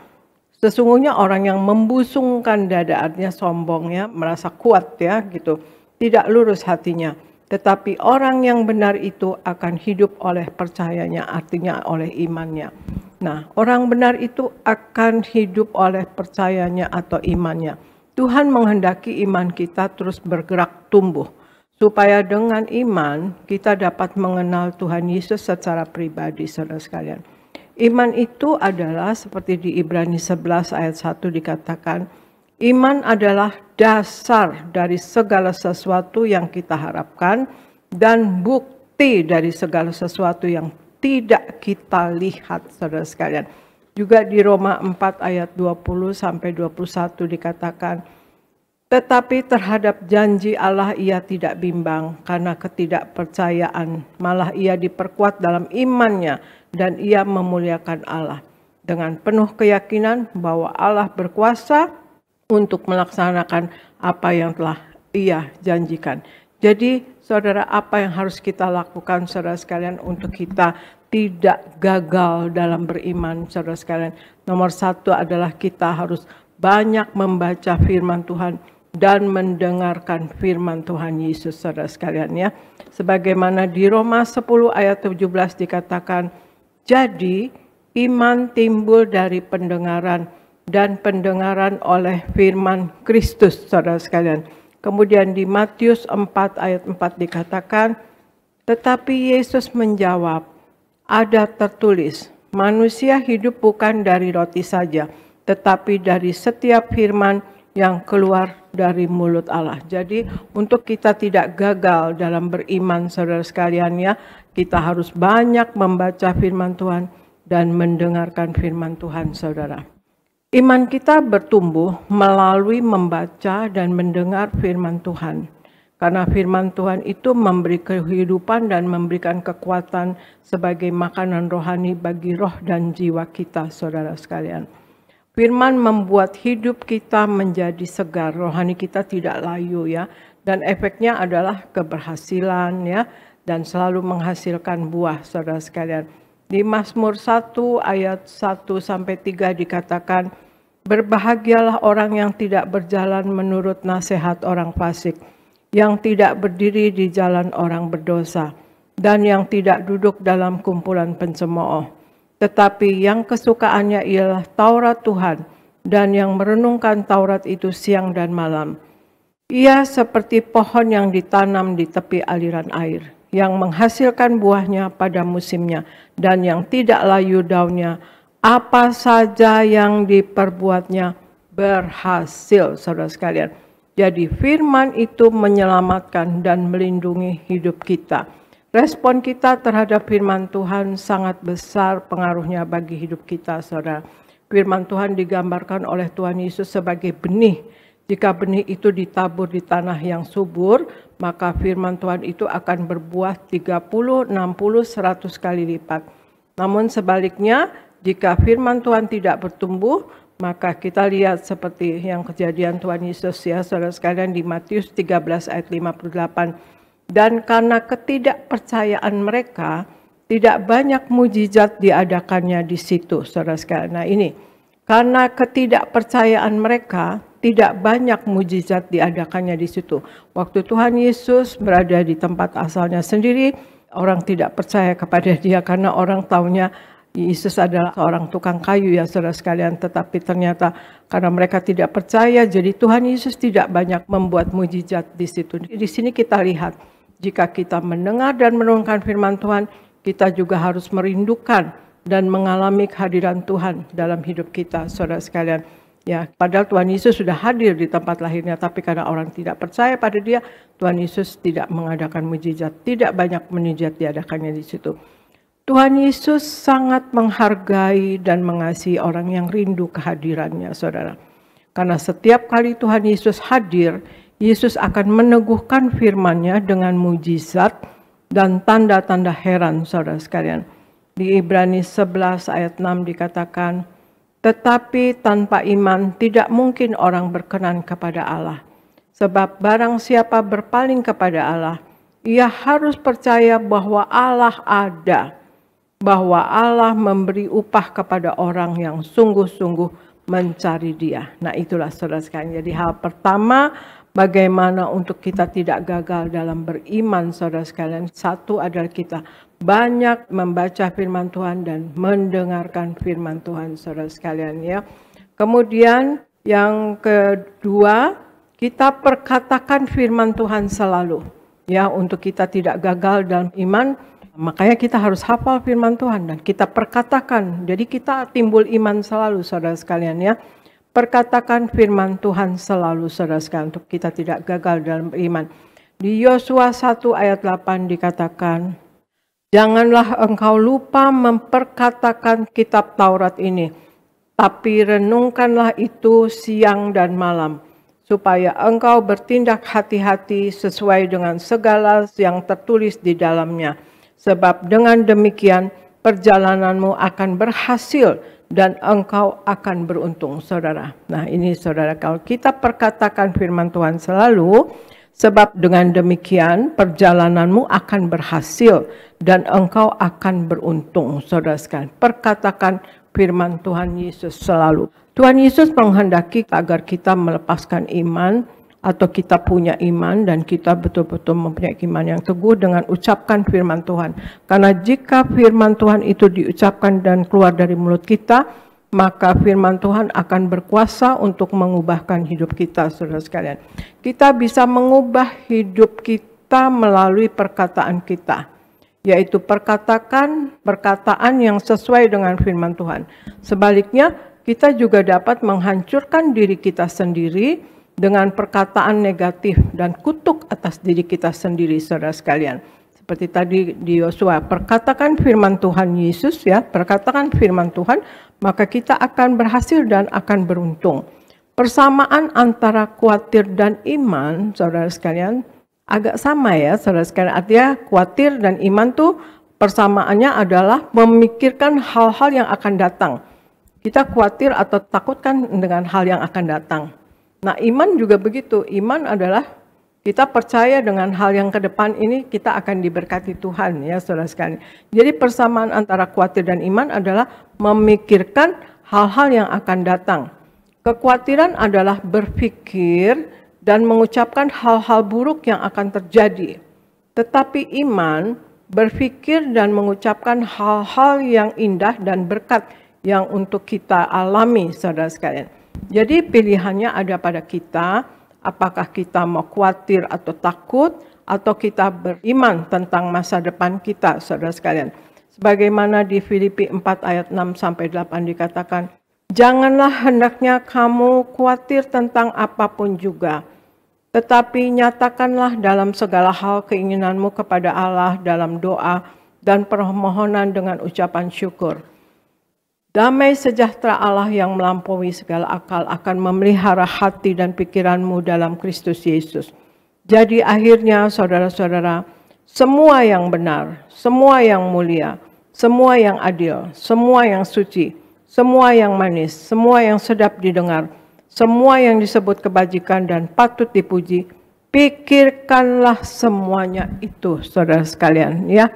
sesungguhnya orang yang membusungkan dada, artinya sombongnya, merasa kuat ya gitu, tidak lurus hatinya. Tetapi orang yang benar itu akan hidup oleh percayanya, artinya oleh imannya. Nah, orang benar itu akan hidup oleh percayanya atau imannya. Tuhan menghendaki iman kita terus bergerak tumbuh, supaya dengan iman kita dapat mengenal Tuhan Yesus secara pribadi, saudara sekalian. Iman itu adalah seperti di Ibrani 11 ayat 1 dikatakan, iman adalah dasar dari segala sesuatu yang kita harapkan dan bukti dari segala sesuatu yang tidak kita lihat, saudara sekalian. Juga di Roma 4 ayat 20 sampai 21 dikatakan, tetapi terhadap janji Allah ia tidak bimbang karena ketidakpercayaan, malah ia diperkuat dalam imannya dan ia memuliakan Allah dengan penuh keyakinan bahwa Allah berkuasa untuk melaksanakan apa yang telah ia janjikan. Jadi saudara, apa yang harus kita lakukan saudara sekalian untuk kita tidak gagal dalam beriman saudara sekalian? Nomor satu adalah kita harus banyak membaca firman Tuhan dan mendengarkan firman Tuhan Yesus saudara sekalian ya. Sebagaimana di Roma 10 ayat 17 dikatakan, jadi iman timbul dari pendengaran dan pendengaran oleh firman Kristus, saudara sekalian. Kemudian di Matius 4 ayat 4 dikatakan, tetapi Yesus menjawab, ada tertulis, manusia hidup bukan dari roti saja, tetapi dari setiap firman yang keluar dari mulut Allah. Jadi untuk kita tidak gagal dalam beriman, saudara sekalian ya, kita harus banyak membaca firman Tuhan dan mendengarkan firman Tuhan, saudara. Iman kita bertumbuh melalui membaca dan mendengar firman Tuhan. Karena firman Tuhan itu memberi kehidupan dan memberikan kekuatan sebagai makanan rohani bagi roh dan jiwa kita, saudara sekalian. Firman membuat hidup kita menjadi segar, rohani kita tidak layu ya. Dan efeknya adalah keberhasilan ya, dan selalu menghasilkan buah, saudara sekalian. Di Mazmur 1 ayat 1 sampai 3 dikatakan, berbahagialah orang yang tidak berjalan menurut nasihat orang fasik, yang tidak berdiri di jalan orang berdosa, dan yang tidak duduk dalam kumpulan pencemooh. Tetapi yang kesukaannya ialah Taurat Tuhan, dan yang merenungkan Taurat itu siang dan malam. Ia seperti pohon yang ditanam di tepi aliran air, yang menghasilkan buahnya pada musimnya, dan yang tidak layu daunnya. Apa saja yang diperbuatnya berhasil, saudara sekalian. Jadi firman itu menyelamatkan dan melindungi hidup kita. Respon kita terhadap firman Tuhan sangat besar pengaruhnya bagi hidup kita, saudara. Firman Tuhan digambarkan oleh Tuhan Yesus sebagai benih. Jika benih itu ditabur di tanah yang subur, maka firman Tuhan itu akan berbuah 30, 60, 100 kali lipat. Namun sebaliknya, jika firman Tuhan tidak bertumbuh, maka kita lihat seperti yang kejadian Tuhan Yesus ya, saudara sekalian, di Matius 13 ayat 58. Dan karena ketidakpercayaan mereka, tidak banyak mujizat diadakannya di situ, saudara sekalian. Nah ini, karena ketidakpercayaan mereka, tidak banyak mujizat diadakannya di situ. Waktu Tuhan Yesus berada di tempat asalnya sendiri, orang tidak percaya kepada dia karena orang taunya Yesus adalah seorang tukang kayu ya saudara sekalian. Tetapi ternyata karena mereka tidak percaya, jadi Tuhan Yesus tidak banyak membuat mujizat di situ. Di sini kita lihat, jika kita mendengar dan merenungkan firman Tuhan, kita juga harus merindukan dan mengalami kehadiran Tuhan dalam hidup kita, saudara sekalian. Ya, padahal Tuhan Yesus sudah hadir di tempat lahirnya, tapi karena orang tidak percaya pada dia, Tuhan Yesus tidak mengadakan mujizat, tidak banyak mujizat diadakannya di situ. Tuhan Yesus sangat menghargai dan mengasihi orang yang rindu kehadirannya, saudara. Karena setiap kali Tuhan Yesus hadir, Yesus akan meneguhkan firman-Nya dengan mujizat dan tanda-tanda heran, saudara sekalian. Di Ibrani 11 ayat 6 dikatakan, tetapi tanpa iman tidak mungkin orang berkenan kepada Allah. Sebab barang siapa berpaling kepada Allah, ia harus percaya bahwa Allah ada, bahwa Allah memberi upah kepada orang yang sungguh-sungguh mencari Dia. Nah, itulah saudara sekalian. Jadi hal pertama, bagaimana untuk kita tidak gagal dalam beriman, saudara sekalian. Satu adalah kita banyak membaca firman Tuhan dan mendengarkan firman Tuhan, saudara sekalian, ya. Kemudian yang kedua, kita perkatakan firman Tuhan selalu, ya, untuk kita tidak gagal dalam iman. Makanya kita harus hafal firman Tuhan dan kita perkatakan. Jadi kita timbul iman selalu, saudara sekalian, ya. Perkatakan firman Tuhan selalu, saudara sekalian, untuk kita tidak gagal dalam beriman. Di Yosua 1 ayat 8 dikatakan, janganlah engkau lupa memperkatakan kitab Taurat ini, tapi renungkanlah itu siang dan malam, supaya engkau bertindak hati-hati sesuai dengan segala yang tertulis di dalamnya. Sebab dengan demikian perjalananmu akan berhasil dan engkau akan beruntung, saudara. Nah, ini saudara, kalau kita perkatakan firman Tuhan selalu, sebab dengan demikian perjalananmu akan berhasil dan engkau akan beruntung, saudara sekalian. Perkatakan firman Tuhan Yesus selalu. Tuhan Yesus menghendaki agar kita melepaskan iman atau kita punya iman dan kita betul-betul mempunyai iman yang teguh dengan ucapkan firman Tuhan. Karena jika firman Tuhan itu diucapkan dan keluar dari mulut kita, maka firman Tuhan akan berkuasa untuk mengubahkan hidup kita, saudara sekalian. Kita bisa mengubah hidup kita melalui perkataan kita, yaitu perkataan yang sesuai dengan firman Tuhan. Sebaliknya, kita juga dapat menghancurkan diri kita sendiri dengan perkataan negatif dan kutuk atas diri kita sendiri, saudara sekalian. Seperti tadi di Yosua, perkatakan firman Tuhan Yesus, ya, perkatakan firman Tuhan, maka kita akan berhasil dan akan beruntung. Persamaan antara khawatir dan iman, saudara sekalian, agak sama, ya, saudara sekalian. Artinya khawatir dan iman tuh persamaannya adalah memikirkan hal-hal yang akan datang. Kita khawatir atau takutkan dengan hal yang akan datang. Nah, iman juga begitu. Iman adalah kita percaya dengan hal yang ke depan ini kita akan diberkati Tuhan, ya, saudara sekalian. Jadi persamaan antara khawatir dan iman adalah memikirkan hal-hal yang akan datang. Kekhawatiran adalah berpikir dan mengucapkan hal-hal buruk yang akan terjadi. Tetapi iman berpikir dan mengucapkan hal-hal yang indah dan berkat yang untuk kita alami, saudara sekalian. Jadi pilihannya ada pada kita, apakah kita mau khawatir atau takut, atau kita beriman tentang masa depan kita, saudara sekalian. Sebagaimana di Filipi 4 ayat 6-8 dikatakan, janganlah hendaknya kamu khawatir tentang apapun juga, tetapi nyatakanlah dalam segala hal keinginanmu kepada Allah dalam doa dan permohonan dengan ucapan syukur. Damai sejahtera Allah yang melampaui segala akal akan memelihara hati dan pikiranmu dalam Kristus Yesus. Jadi akhirnya saudara-saudara, semua yang benar, semua yang mulia, semua yang adil, semua yang suci, semua yang manis, semua yang sedap didengar, semua yang disebut kebajikan dan patut dipuji, pikirkanlah semuanya itu, saudara sekalian, ya.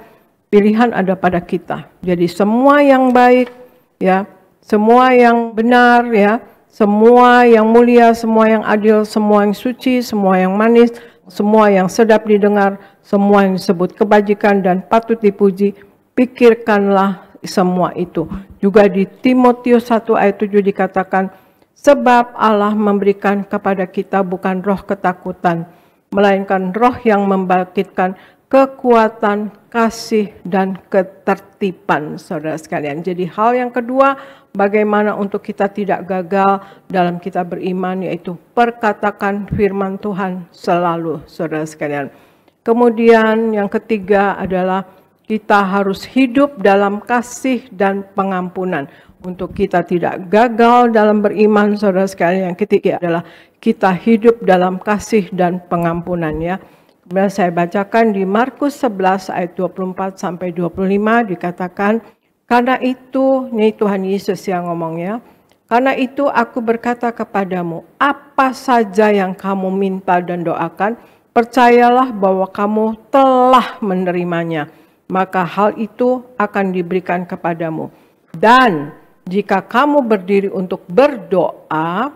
Pilihan ada pada kita. Jadi semua yang baik, ya, semua yang benar, ya, semua yang mulia, semua yang adil, semua yang suci, semua yang manis, semua yang sedap didengar, semua yang disebut kebajikan dan patut dipuji, pikirkanlah semua itu. Juga di Timotius 1 ayat 7 dikatakan, sebab Allah memberikan kepada kita bukan roh ketakutan, melainkan roh yang membangkitkan kekuatan, kasih, dan ketertiban, saudara sekalian. Jadi hal yang kedua, bagaimana untuk kita tidak gagal dalam kita beriman, yaitu perkatakan firman Tuhan selalu, saudara sekalian. Kemudian yang ketiga adalah kita harus hidup dalam kasih dan pengampunan. Untuk kita tidak gagal dalam beriman, saudara sekalian, yang ketiga adalah kita hidup dalam kasih dan pengampunan, ya. Kemudian saya bacakan di Markus 11 ayat 24 sampai 25 dikatakan, karena itu, ini Tuhan Yesus yang ngomongnya, karena itu aku berkata kepadamu, apa saja yang kamu minta dan doakan, percayalah bahwa kamu telah menerimanya, maka hal itu akan diberikan kepadamu. Dan jika kamu berdiri untuk berdoa,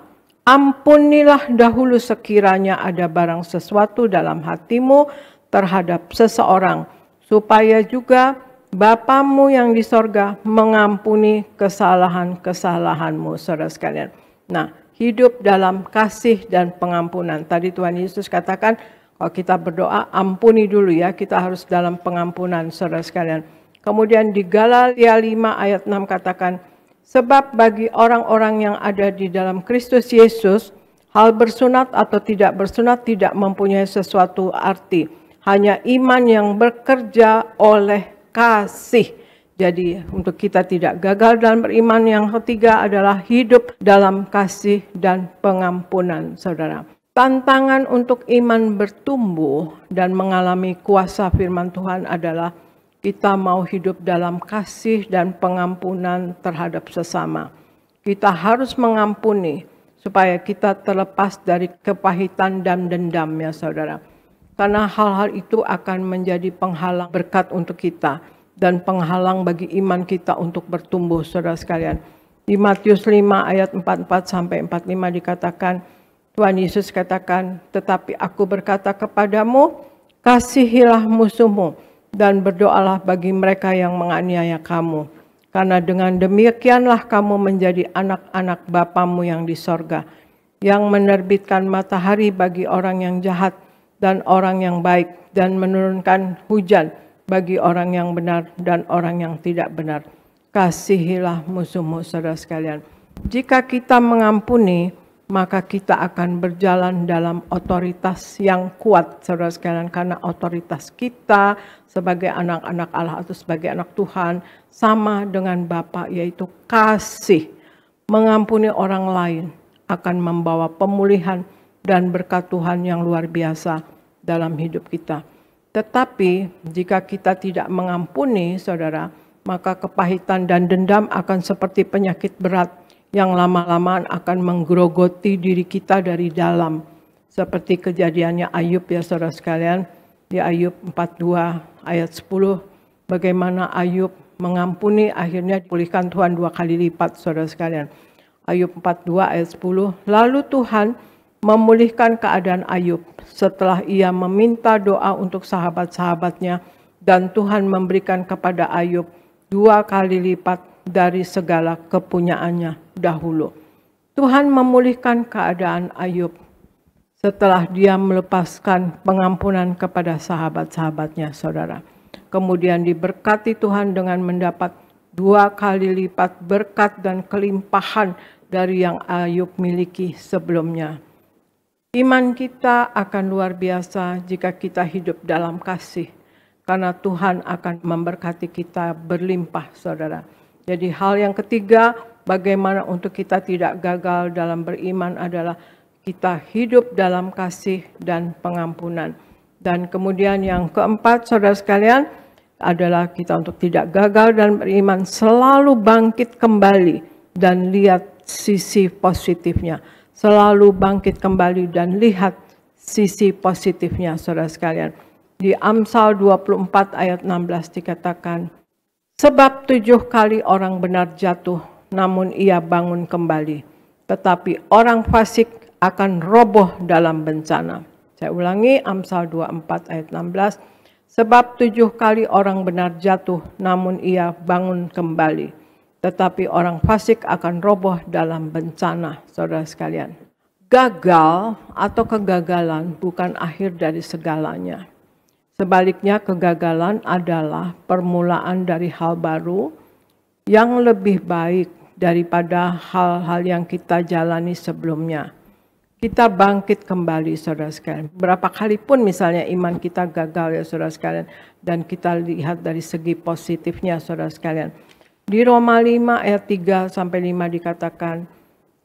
ampunilah dahulu sekiranya ada barang sesuatu dalam hatimu terhadap seseorang, supaya juga Bapamu yang di sorga mengampuni kesalahan-kesalahanmu, saudara sekalian. Nah, hidup dalam kasih dan pengampunan. Tadi Tuhan Yesus katakan, kalau kita berdoa, ampuni dulu ya, kita harus dalam pengampunan, saudara sekalian. Kemudian di Galatia 5 ayat 6 katakan, sebab bagi orang-orang yang ada di dalam Kristus Yesus, hal bersunat atau tidak bersunat tidak mempunyai sesuatu arti. Hanya iman yang bekerja oleh kasih. Jadi untuk kita tidak gagal dalam beriman, yang ketiga adalah hidup dalam kasih dan pengampunan, saudara. Tantangan untuk iman bertumbuh dan mengalami kuasa firman Tuhan adalah kita mau hidup dalam kasih dan pengampunan terhadap sesama. Kita harus mengampuni supaya kita terlepas dari kepahitan dan dendam, ya saudara. Karena hal-hal itu akan menjadi penghalang berkat untuk kita dan penghalang bagi iman kita untuk bertumbuh, saudara sekalian. Di Matius 5 ayat 44 sampai 45 dikatakan, Tuhan Yesus katakan, tetapi aku berkata kepadamu, kasihilah musuhmu, dan berdoalah bagi mereka yang menganiaya kamu. Karena dengan demikianlah kamu menjadi anak-anak Bapamu yang di sorga, yang menerbitkan matahari bagi orang yang jahat dan orang yang baik, dan menurunkan hujan bagi orang yang benar dan orang yang tidak benar. Kasihilah musuhmu, saudara sekalian. Jika kita mengampuni, maka kita akan berjalan dalam otoritas yang kuat, saudara sekalian, karena otoritas kita sebagai anak-anak Allah atau sebagai anak Tuhan sama dengan Bapa, yaitu kasih. Mengampuni orang lain akan membawa pemulihan dan berkat Tuhan yang luar biasa dalam hidup kita. Tetapi jika kita tidak mengampuni, saudara, maka kepahitan dan dendam akan seperti penyakit berat yang lama-lamaan akan menggerogoti diri kita dari dalam. Seperti kejadiannya Ayub, ya saudara sekalian, di Ayub 42 ayat 10, bagaimana Ayub mengampuni, akhirnya dipulihkan Tuhan 2 kali lipat, saudara sekalian. Ayub 42 ayat 10, lalu Tuhan memulihkan keadaan Ayub setelah ia meminta doa untuk sahabat-sahabatnya, dan Tuhan memberikan kepada Ayub 2 kali lipat dari segala kepunyaannya dahulu. Tuhan memulihkan keadaan Ayub setelah dia melepaskan pengampunan kepada sahabat-sahabatnya, saudara. Kemudian diberkati Tuhan dengan mendapat 2 kali lipat berkat dan kelimpahan dari yang Ayub miliki sebelumnya. Iman kita akan luar biasa jika kita hidup dalam kasih, karena Tuhan akan memberkati kita berlimpah, saudara. Jadi hal yang ketiga, bagaimana untuk kita tidak gagal dalam beriman adalah kita hidup dalam kasih dan pengampunan. Dan kemudian yang keempat, saudara sekalian, adalah kita untuk tidak gagal dalam beriman, selalu bangkit kembali dan lihat sisi positifnya. Selalu bangkit kembali dan lihat sisi positifnya, saudara sekalian. Di Amsal 24 ayat 16 dikatakan, sebab 7 kali orang benar jatuh, namun ia bangun kembali. Tetapi orang fasik akan roboh dalam bencana. Saya ulangi, Amsal 24 ayat 16. Sebab 7 kali orang benar jatuh, namun ia bangun kembali. Tetapi orang fasik akan roboh dalam bencana, saudara sekalian. Gagal atau kegagalan bukan akhir dari segalanya. Sebaliknya kegagalan adalah permulaan dari hal baru yang lebih baik daripada hal-hal yang kita jalani sebelumnya. Kita bangkit kembali, saudara sekalian. Berapa kali pun misalnya iman kita gagal ya saudara sekalian. Dan kita lihat dari segi positifnya saudara sekalian. Di Roma 5 ayat 3-5 dikatakan,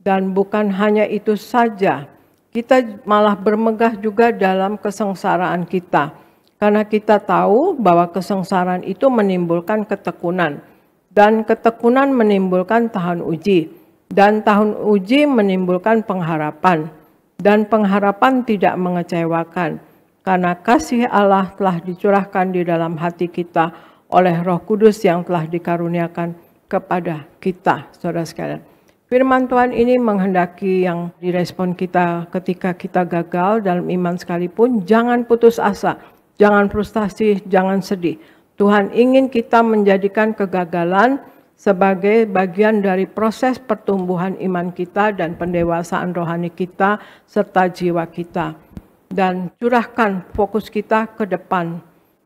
dan bukan hanya itu saja, kita malah bermegah juga dalam kesengsaraan kita. Karena kita tahu bahwa kesengsaraan itu menimbulkan ketekunan. Dan ketekunan menimbulkan tahan uji. Dan tahan uji menimbulkan pengharapan. Dan pengharapan tidak mengecewakan. Karena kasih Allah telah dicurahkan di dalam hati kita oleh Roh Kudus yang telah dikaruniakan kepada kita, saudara sekalian. Firman Tuhan ini menghendaki yang direspon kita ketika kita gagal dalam iman sekalipun, jangan putus asa, jangan frustasi, jangan sedih. Tuhan ingin kita menjadikan kegagalan sebagai bagian dari proses pertumbuhan iman kita dan pendewasaan rohani kita serta jiwa kita. Dan curahkan fokus kita ke depan.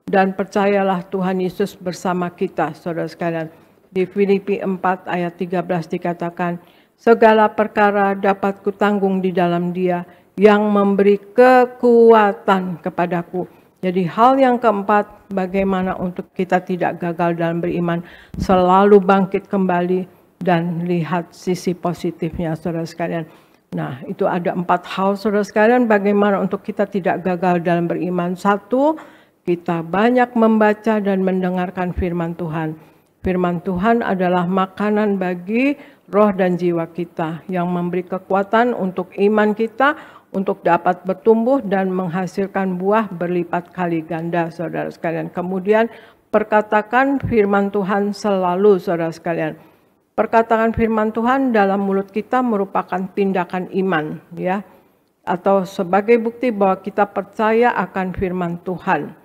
Dan percayalah Tuhan Yesus bersama kita, saudara sekalian. Di Filipi 4 ayat 13 dikatakan, segala perkara dapat kutanggung di dalam Dia yang memberi kekuatan kepadaku. Jadi hal yang keempat, bagaimana untuk kita tidak gagal dalam beriman, selalu bangkit kembali dan lihat sisi positifnya, saudara sekalian. Nah, itu ada 4 hal, saudara sekalian, bagaimana untuk kita tidak gagal dalam beriman. 1, kita banyak membaca dan mendengarkan firman Tuhan. Firman Tuhan adalah makanan bagi roh dan jiwa kita yang memberi kekuatan untuk iman kita untuk dapat bertumbuh dan menghasilkan buah berlipat kali ganda, saudara sekalian. Kemudian perkatakan firman Tuhan selalu, saudara sekalian. Perkataan firman Tuhan dalam mulut kita merupakan tindakan iman, ya, atau sebagai bukti bahwa kita percaya akan firman Tuhan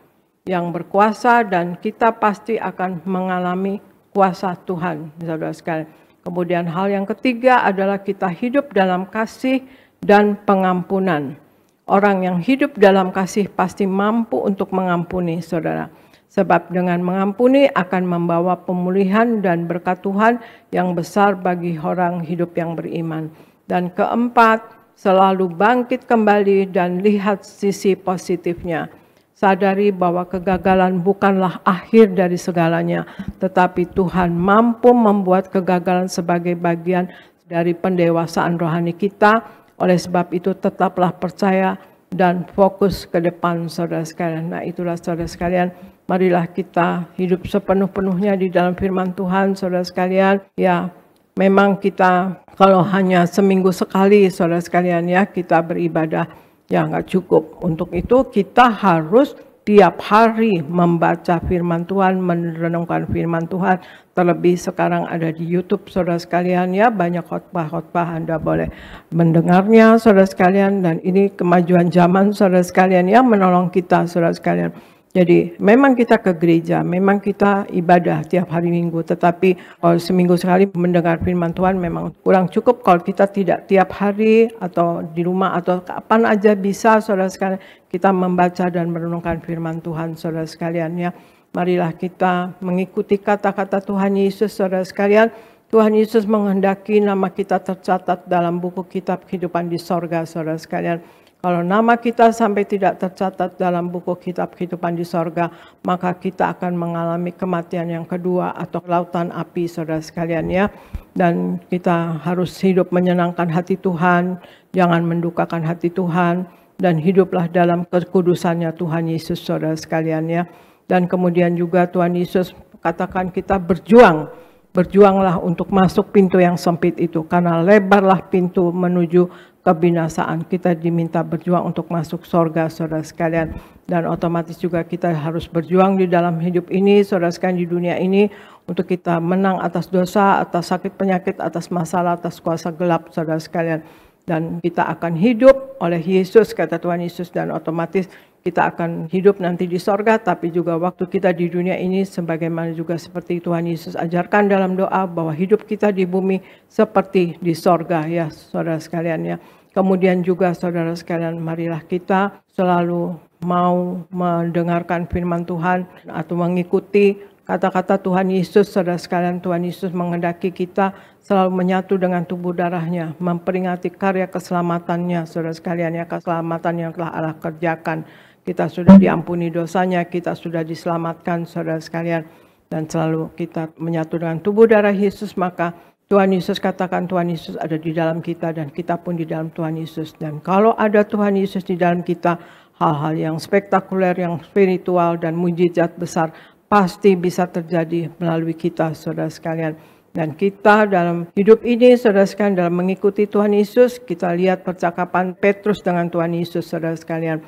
yang berkuasa dan kita pasti akan mengalami kuasa Tuhan, saudara sekalian. Kemudian hal yang ketiga adalah kita hidup dalam kasih dan pengampunan. Orang yang hidup dalam kasih pasti mampu untuk mengampuni, saudara. Sebab dengan mengampuni akan membawa pemulihan dan berkat Tuhan yang besar bagi orang hidup yang beriman. Dan keempat, selalu bangkit kembali dan lihat sisi positifnya. Sadari bahwa kegagalan bukanlah akhir dari segalanya, tetapi Tuhan mampu membuat kegagalan sebagai bagian dari pendewasaan rohani kita. Oleh sebab itu tetaplah percaya dan fokus ke depan, saudara sekalian. Nah, itulah saudara sekalian, marilah kita hidup sepenuh-penuhnya di dalam firman Tuhan, saudara sekalian. Ya, memang kita kalau hanya seminggu sekali, saudara sekalian, ya, kita beribadah, ya nggak cukup. Untuk itu kita harus tiap hari membaca firman Tuhan, merenungkan firman Tuhan. Terlebih sekarang ada di YouTube, saudara sekalian, ya, banyak khotbah-khotbah, Anda boleh mendengarnya, saudara sekalian. Dan ini kemajuan zaman, saudara sekalian, yang menolong kita, saudara sekalian. Jadi memang kita ke gereja, memang kita ibadah tiap hari Minggu, tetapi kalau seminggu sekali mendengar firman Tuhan memang kurang cukup kalau kita tidak tiap hari atau di rumah atau kapan aja bisa, saudara sekalian, kita membaca dan merenungkan firman Tuhan, saudara sekalian, ya. Marilah kita mengikuti kata-kata Tuhan Yesus, saudara sekalian. Tuhan Yesus menghendaki nama kita tercatat dalam buku kitab kehidupan di sorga, saudara sekalian. Kalau nama kita sampai tidak tercatat dalam buku kitab kehidupan di sorga, maka kita akan mengalami kematian yang kedua atau lautan api, saudara sekalian, ya. Dan kita harus hidup menyenangkan hati Tuhan, jangan mendukakan hati Tuhan, dan hiduplah dalam kekudusannya Tuhan Yesus, saudara sekalian, ya. Dan kemudian juga Tuhan Yesus katakan kita berjuang. Berjuanglah untuk masuk pintu yang sempit itu, karena lebarlah pintu menuju kebinasaan. Kita diminta berjuang untuk masuk sorga, saudara sekalian. Dan otomatis juga kita harus berjuang di dalam hidup ini, saudara sekalian, di dunia ini, untuk kita menang atas dosa, atas sakit penyakit, atas masalah, atas kuasa gelap, saudara sekalian. Dan kita akan hidup oleh Yesus, kata Tuhan Yesus, dan otomatis kita akan hidup nanti di sorga, tapi juga waktu kita di dunia ini, sebagaimana juga seperti Tuhan Yesus ajarkan dalam doa, bahwa hidup kita di bumi seperti di sorga, ya, saudara sekalian, ya. Kemudian juga saudara sekalian, marilah kita selalu mau mendengarkan firman Tuhan atau mengikuti kata-kata Tuhan Yesus. Saudara sekalian, Tuhan Yesus menghendaki kita selalu menyatu dengan tubuh darahnya, memperingati karya keselamatannya. Saudara sekalian, ya, keselamatan yang telah Allah kerjakan. Kita sudah diampuni dosanya, kita sudah diselamatkan, saudara sekalian. Dan selalu kita menyatu dengan tubuh darah Yesus, maka Tuhan Yesus katakan Tuhan Yesus ada di dalam kita dan kita pun di dalam Tuhan Yesus. Dan kalau ada Tuhan Yesus di dalam kita, hal-hal yang spektakuler, yang spiritual dan mujizat besar pasti bisa terjadi melalui kita, saudara sekalian. Dan kita dalam hidup ini, saudara sekalian, dalam mengikuti Tuhan Yesus, kita lihat percakapan Petrus dengan Tuhan Yesus, saudara sekalian.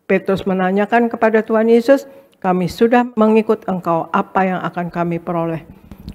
Petrus menanyakan kepada Tuhan Yesus, kami sudah mengikut Engkau, apa yang akan kami peroleh?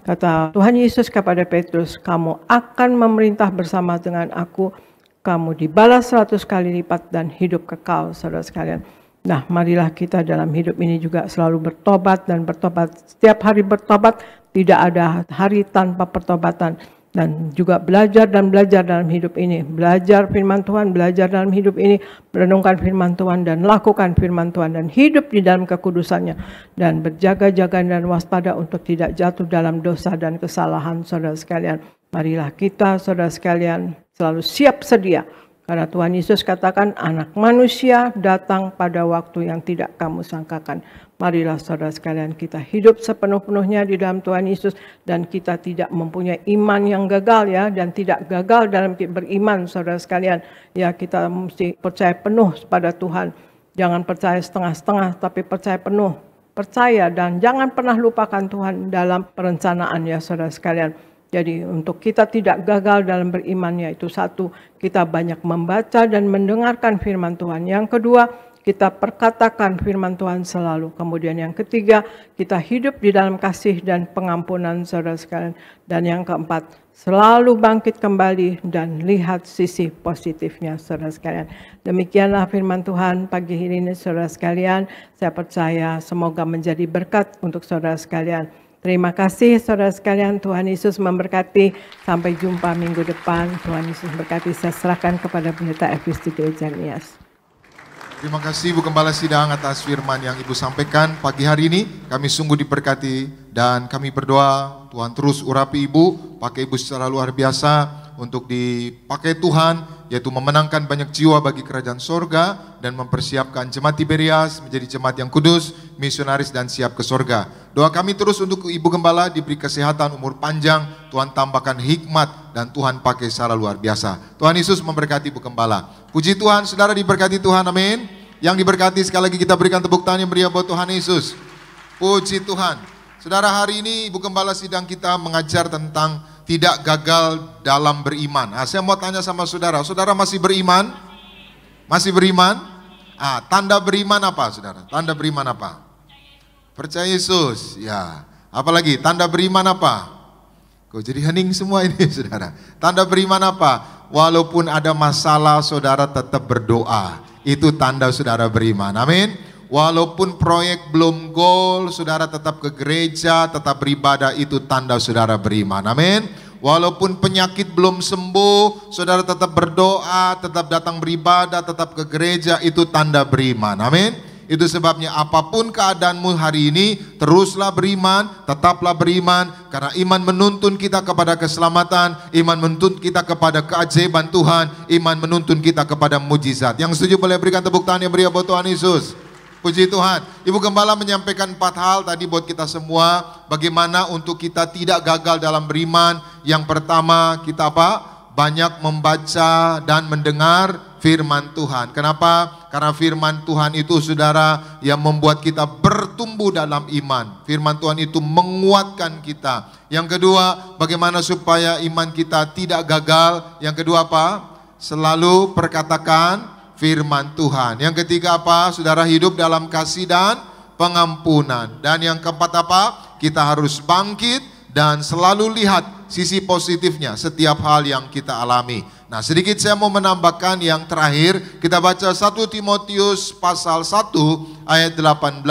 Kata Tuhan Yesus kepada Petrus, kamu akan memerintah bersama dengan aku, kamu dibalas 100 kali lipat dan hidup kekal, saudara sekalian. Nah, marilah kita dalam hidup ini juga selalu bertobat dan bertobat. Setiap hari bertobat, tidak ada hari tanpa pertobatan. Dan juga belajar dan belajar dalam hidup ini. Belajar firman Tuhan, belajar dalam hidup ini. Merenungkan firman Tuhan dan lakukan firman Tuhan. Dan hidup di dalam kekudusannya. Dan berjaga-jaga dan waspada untuk tidak jatuh dalam dosa dan kesalahan, saudara sekalian. Marilah kita, saudara sekalian, selalu siap sedia. Karena Tuhan Yesus katakan anak manusia datang pada waktu yang tidak kamu sangkakan. Marilah saudara sekalian kita hidup sepenuh-penuhnya di dalam Tuhan Yesus. Dan kita tidak mempunyai iman yang gagal, ya. Dan tidak gagal dalam beriman, saudara sekalian. Ya, kita mesti percaya penuh pada Tuhan. Jangan percaya setengah-setengah, tapi percaya penuh. Percaya dan jangan pernah lupakan Tuhan dalam perencanaan, ya saudara sekalian. Jadi untuk kita tidak gagal dalam beriman, yaitu satu, kita banyak membaca dan mendengarkan firman Tuhan. Yang kedua, kita perkatakan firman Tuhan selalu. Kemudian yang ketiga, kita hidup di dalam kasih dan pengampunan, saudara sekalian. Dan yang keempat, selalu bangkit kembali dan lihat sisi positifnya, saudara sekalian. Demikianlah firman Tuhan pagi ini, saudara sekalian. Saya percaya semoga menjadi berkat untuk saudara sekalian. Terima kasih saudara sekalian, Tuhan Yesus memberkati. Sampai jumpa minggu depan. Tuhan Yesus berkati. Saya serahkan kepada Pendeta Evisti Jeremias. Terima kasih Ibu Gembala Sidang atas firman yang Ibu sampaikan pagi hari ini. Kami sungguh diberkati dan kami berdoa Tuhan terus urapi Ibu, pakai Ibu secara luar biasa untuk dipakai Tuhan, yaitu memenangkan banyak jiwa bagi kerajaan sorga dan mempersiapkan jemaat Tiberias menjadi jemaat yang kudus, misionaris dan siap ke sorga. Doa kami terus untuk Ibu Gembala diberi kesehatan, umur panjang, Tuhan tambahkan hikmat dan Tuhan pakai secara luar biasa. Tuhan Yesus memberkati Ibu Gembala. Puji Tuhan, saudara diberkati Tuhan, amin. Yang diberkati sekali lagi kita berikan tepuk tangan yang meriah buat Tuhan Yesus. Puji Tuhan. Saudara, hari ini Ibu Gembala Sidang kita mengajar tentang tidak gagal dalam beriman. Nah, saya mau tanya sama saudara, saudara masih beriman? Masih beriman? Tanda beriman apa saudara? Tanda beriman apa? Percaya Yesus, ya. Apalagi tanda beriman apa? Kok jadi hening semua ini saudara? Tanda beriman apa? Walaupun ada masalah saudara tetap berdoa. Itu tanda saudara beriman, amin. Walaupun proyek belum goal, saudara tetap ke gereja, tetap beribadah, itu tanda saudara beriman, amin. Walaupun penyakit belum sembuh, saudara tetap berdoa, tetap datang beribadah, tetap ke gereja, itu tanda beriman, amin. Itu sebabnya apapun keadaanmu hari ini, teruslah beriman, tetaplah beriman, karena iman menuntun kita kepada keselamatan, iman menuntun kita kepada keajaiban Tuhan, iman menuntun kita kepada mujizat. Yang setuju boleh berikan tepuk tangan yang meriah buat Tuhan Yesus. Puji Tuhan. Ibu Gembala menyampaikan 4 hal tadi buat kita semua, bagaimana untuk kita tidak gagal dalam beriman. Yang pertama, kita apa? Banyak membaca dan mendengar firman Tuhan. Kenapa? Karena firman Tuhan itu saudara yang membuat kita bertumbuh dalam iman. Firman Tuhan itu menguatkan kita. Yang kedua, bagaimana supaya iman kita tidak gagal. Yang kedua apa? Selalu perkatakan firman Tuhan. Yang ketiga apa? Saudara hidup dalam kasih dan pengampunan. Dan yang keempat apa? Kita harus bangkit dan selalu lihat sisi positifnya setiap hal yang kita alami. Nah, sedikit saya mau menambahkan yang terakhir. Kita baca 1 Timotius pasal 1 ayat 18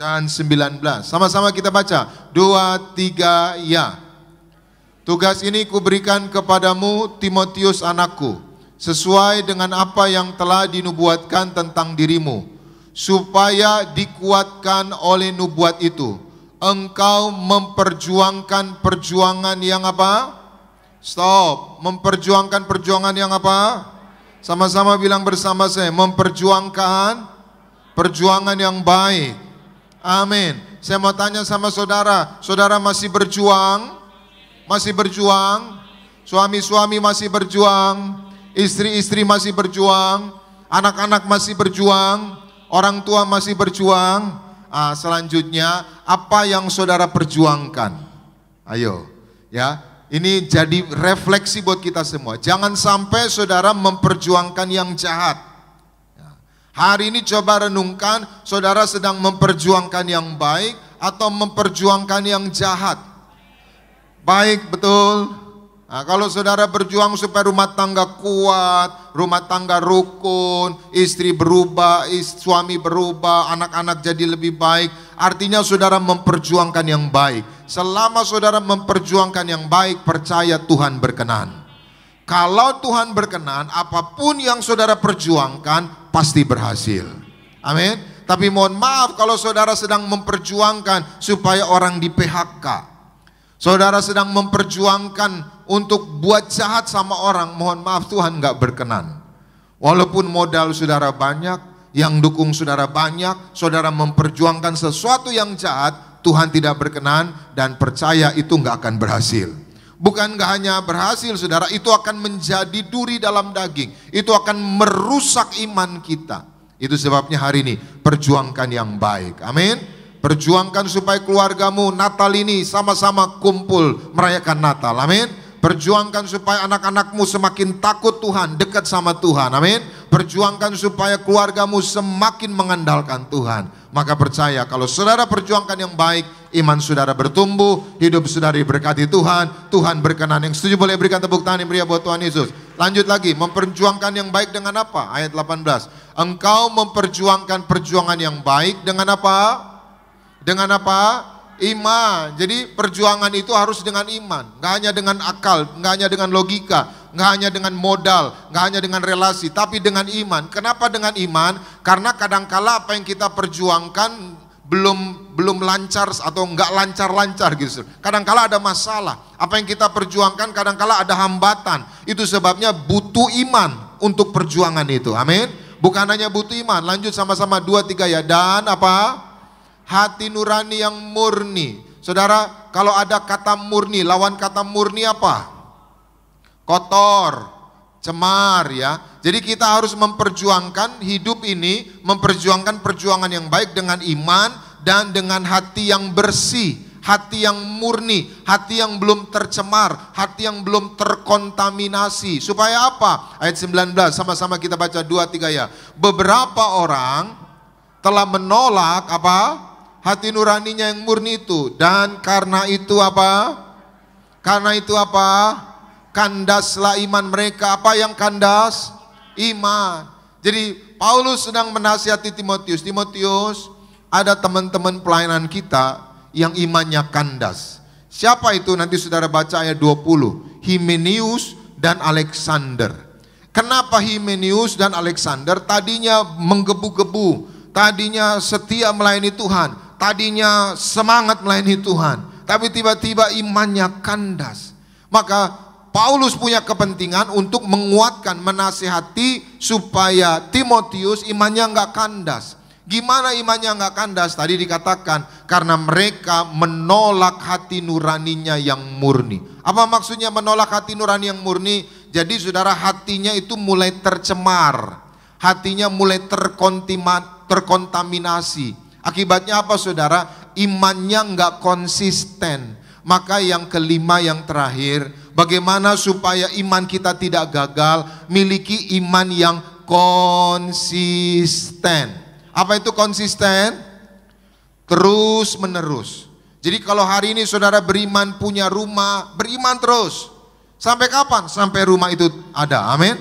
dan 19. Sama-sama kita baca. 2, 3, ya. Tugas ini kuberikan kepadamu Timotius anakku, sesuai dengan apa yang telah dinubuatkan tentang dirimu, supaya dikuatkan oleh nubuat itu, engkau memperjuangkan perjuangan yang apa? Stop. Memperjuangkan perjuangan yang apa? Sama-sama bilang bersama saya, memperjuangkan perjuangan yang baik. Amin. Saya mau tanya sama saudara, saudara masih berjuang? Masih berjuang? Suami-suami masih berjuang? Istri-istri masih berjuang? Anak-anak masih berjuang? Orang tua masih berjuang? Selanjutnya, apa yang saudara perjuangkan? Ayo, ya. Ini jadi refleksi buat kita semua. Jangan sampai saudara memperjuangkan yang jahat. Hari ini coba renungkan, saudara sedang memperjuangkan yang baik atau memperjuangkan yang jahat? Baik, betul. Nah, kalau saudara berjuang supaya rumah tangga kuat, rumah tangga rukun, istri berubah, suami berubah, anak-anak jadi lebih baik, artinya saudara memperjuangkan yang baik. Selama saudara memperjuangkan yang baik, percaya Tuhan berkenan. Kalau Tuhan berkenan, apapun yang saudara perjuangkan pasti berhasil. Amin. Tapi mohon maaf kalau saudara sedang memperjuangkan supaya orang di PHK, saudara sedang memperjuangkan untuk buat jahat sama orang, mohon maaf Tuhan nggak berkenan. Walaupun modal saudara banyak, yang dukung saudara banyak, saudara memperjuangkan sesuatu yang jahat, Tuhan tidak berkenan dan percaya itu nggak akan berhasil. Bukan nggak hanya berhasil saudara, itu akan menjadi duri dalam daging. Itu akan merusak iman kita. Itu sebabnya hari ini perjuangkan yang baik. Amin. Perjuangkan supaya keluargamu Natal ini sama-sama kumpul merayakan Natal. Amin. Perjuangkan supaya anak-anakmu semakin takut Tuhan, dekat sama Tuhan. Amin. Perjuangkan supaya keluargamu semakin mengandalkan Tuhan. Maka percaya kalau saudara perjuangkan yang baik, iman saudara bertumbuh, hidup saudara diberkati Tuhan, Tuhan berkenan. Yang setuju boleh berikan tepuk tangan yang meriah buat Tuhan Yesus. Lanjut lagi, memperjuangkan yang baik dengan apa? Ayat 18. Engkau memperjuangkan perjuangan yang baik dengan apa? Dengan apa? Iman. Jadi perjuangan itu harus dengan iman. Nggak hanya dengan akal, nggak hanya dengan logika, nggak hanya dengan modal, nggak hanya dengan relasi, tapi dengan iman. Kenapa dengan iman? Karena kadangkala apa yang kita perjuangkan belum lancar atau nggak lancar-lancar gitu. Kadangkala ada masalah. Apa yang kita perjuangkan kadangkala ada hambatan. Itu sebabnya butuh iman untuk perjuangan itu. Amin. Bukan hanya butuh iman. Lanjut sama-sama 2-3 ya. Dan apa? Hati nurani yang murni. Saudara, kalau ada kata murni, lawan kata murni apa? Kotor, cemar ya. Jadi kita harus memperjuangkan hidup ini, memperjuangkan perjuangan yang baik dengan iman dan dengan hati yang bersih, hati yang murni, hati yang belum tercemar, hati yang belum terkontaminasi. Supaya apa? Ayat 19, sama-sama kita baca 2-3 ya. Beberapa orang telah menolak apa? Hati nuraninya yang murni itu. Dan karena itu apa? Karena itu apa? Kandaslah iman mereka. Apa yang kandas? Iman. Jadi Paulus sedang menasihati Timotius. Timotius, ada teman-teman pelayanan kita yang imannya kandas. Siapa itu? Nanti saudara baca ayat 20. Hymenaeus dan Alexander. Kenapa Hymenaeus dan Alexander tadinya menggebu-gebu, tadinya setia melayani Tuhan, tadinya semangat melayani Tuhan, tapi tiba-tiba imannya kandas. Maka Paulus punya kepentingan untuk menguatkan, menasihati supaya Timotius imannya nggak kandas. Gimana imannya nggak kandas? Tadi dikatakan karena mereka menolak hati nuraninya yang murni. Apa maksudnya menolak hati nurani yang murni? Jadi saudara, hatinya itu mulai tercemar, hatinya mulai terkontaminasi. Akibatnya apa saudara? Imannya nggak konsisten. Maka yang kelima, yang terakhir, bagaimana supaya iman kita tidak gagal? Miliki iman yang konsisten. Apa itu konsisten? Terus menerus. Jadi kalau hari ini saudara beriman, punya rumah, beriman terus. Sampai kapan? Sampai rumah itu ada. Amin.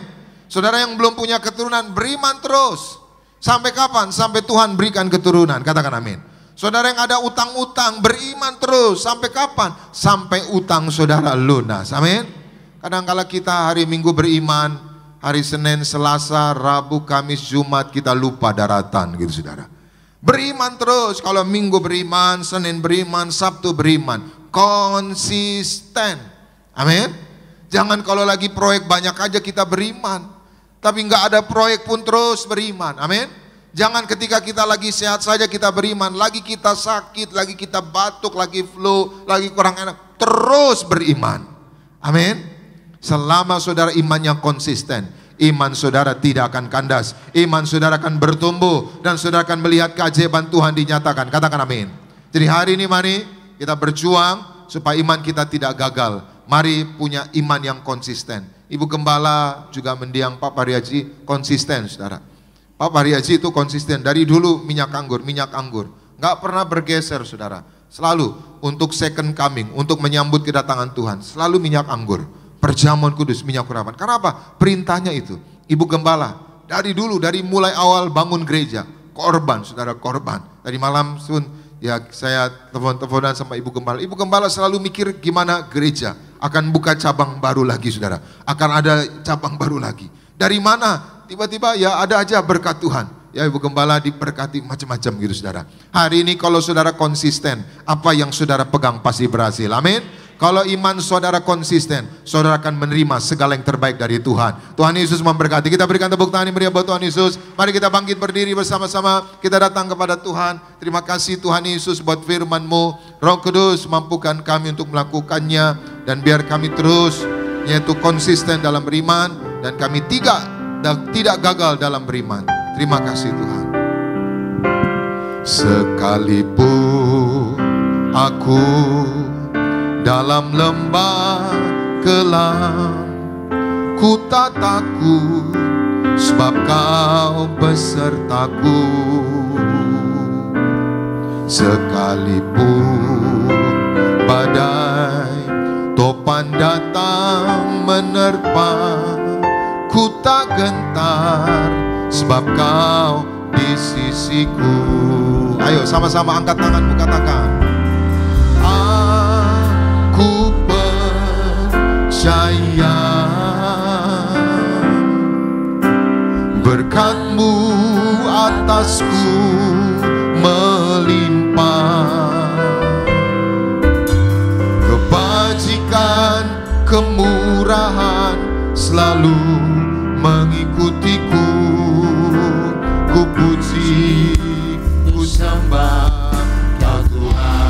Saudara yang belum punya keturunan, beriman terus. Sampai kapan? Sampai Tuhan berikan keturunan. Katakan amin. Saudara yang ada utang-utang, beriman terus. Sampai kapan? Sampai utang saudara lunas. Amin. Kadang-kala kita hari Minggu beriman, hari Senin, Selasa, Rabu, Kamis, Jumat kita lupa daratan gitu saudara. Beriman terus, kalau Minggu beriman, Senin beriman, Sabtu beriman. Konsisten. Amin. Jangan kalau lagi proyek banyak aja kita beriman, tapi nggak ada proyek pun terus beriman. Amin. Jangan ketika kita lagi sehat saja kita beriman, lagi kita sakit, lagi kita batuk, lagi flu, lagi kurang enak, terus beriman. Amin. Selama saudara imannya konsisten, iman saudara tidak akan kandas, iman saudara akan bertumbuh, dan saudara akan melihat keajaiban Tuhan dinyatakan. Katakan amin. Jadi hari ini mari kita berjuang supaya iman kita tidak gagal. Mari punya iman yang konsisten. Ibu Gembala juga mendiang Pak Pariaji konsisten saudara. Pak Pariaji itu konsisten dari dulu minyak anggur. Nggak pernah bergeser saudara. Selalu untuk second coming, untuk menyambut kedatangan Tuhan. Selalu minyak anggur. Perjamuan kudus, minyak urapan. Karena apa? Perintahnya itu. Ibu Gembala dari dulu, dari mulai awal bangun gereja, korban saudara, korban. Tadi malam pun ya saya telepon-teleponan sama Ibu Gembala. Ibu Gembala selalu mikir gimana gereja akan buka cabang baru lagi saudara. Akan ada cabang baru lagi. Dari mana? Tiba-tiba ya ada aja berkat Tuhan. Ya Ibu Gembala diberkati macam-macam gitu saudara. Hari ini kalau saudara konsisten, apa yang saudara pegang pasti berhasil. Amin. Kalau iman saudara konsisten, saudara akan menerima segala yang terbaik dari Tuhan. Tuhan Yesus memberkati. Kita berikan tepuk tangan yang meriah buat Tuhan Yesus. Mari kita bangkit berdiri bersama-sama. Kita datang kepada Tuhan. Terima kasih Tuhan Yesus buat firman-Mu. Roh Kudus mampukan kami untuk melakukannya. Dan biar kami terus yaitu konsisten dalam beriman. Dan kami tidak gagal dalam beriman. Terima kasih Tuhan. Sekalipun aku dalam lembah kelam, ku tak takut, sebab Kau besertaku. Sekalipun badai topan datang menerpa, ku tak gentar, sebab Kau di sisiku. Ayo sama-sama angkat tanganmu, katakan. Aku percaya berkat-Mu atasku melimpah, kebajikan, kemurahan selalu mengikutiku. Ku puji, ku sembah Kau Tuhan.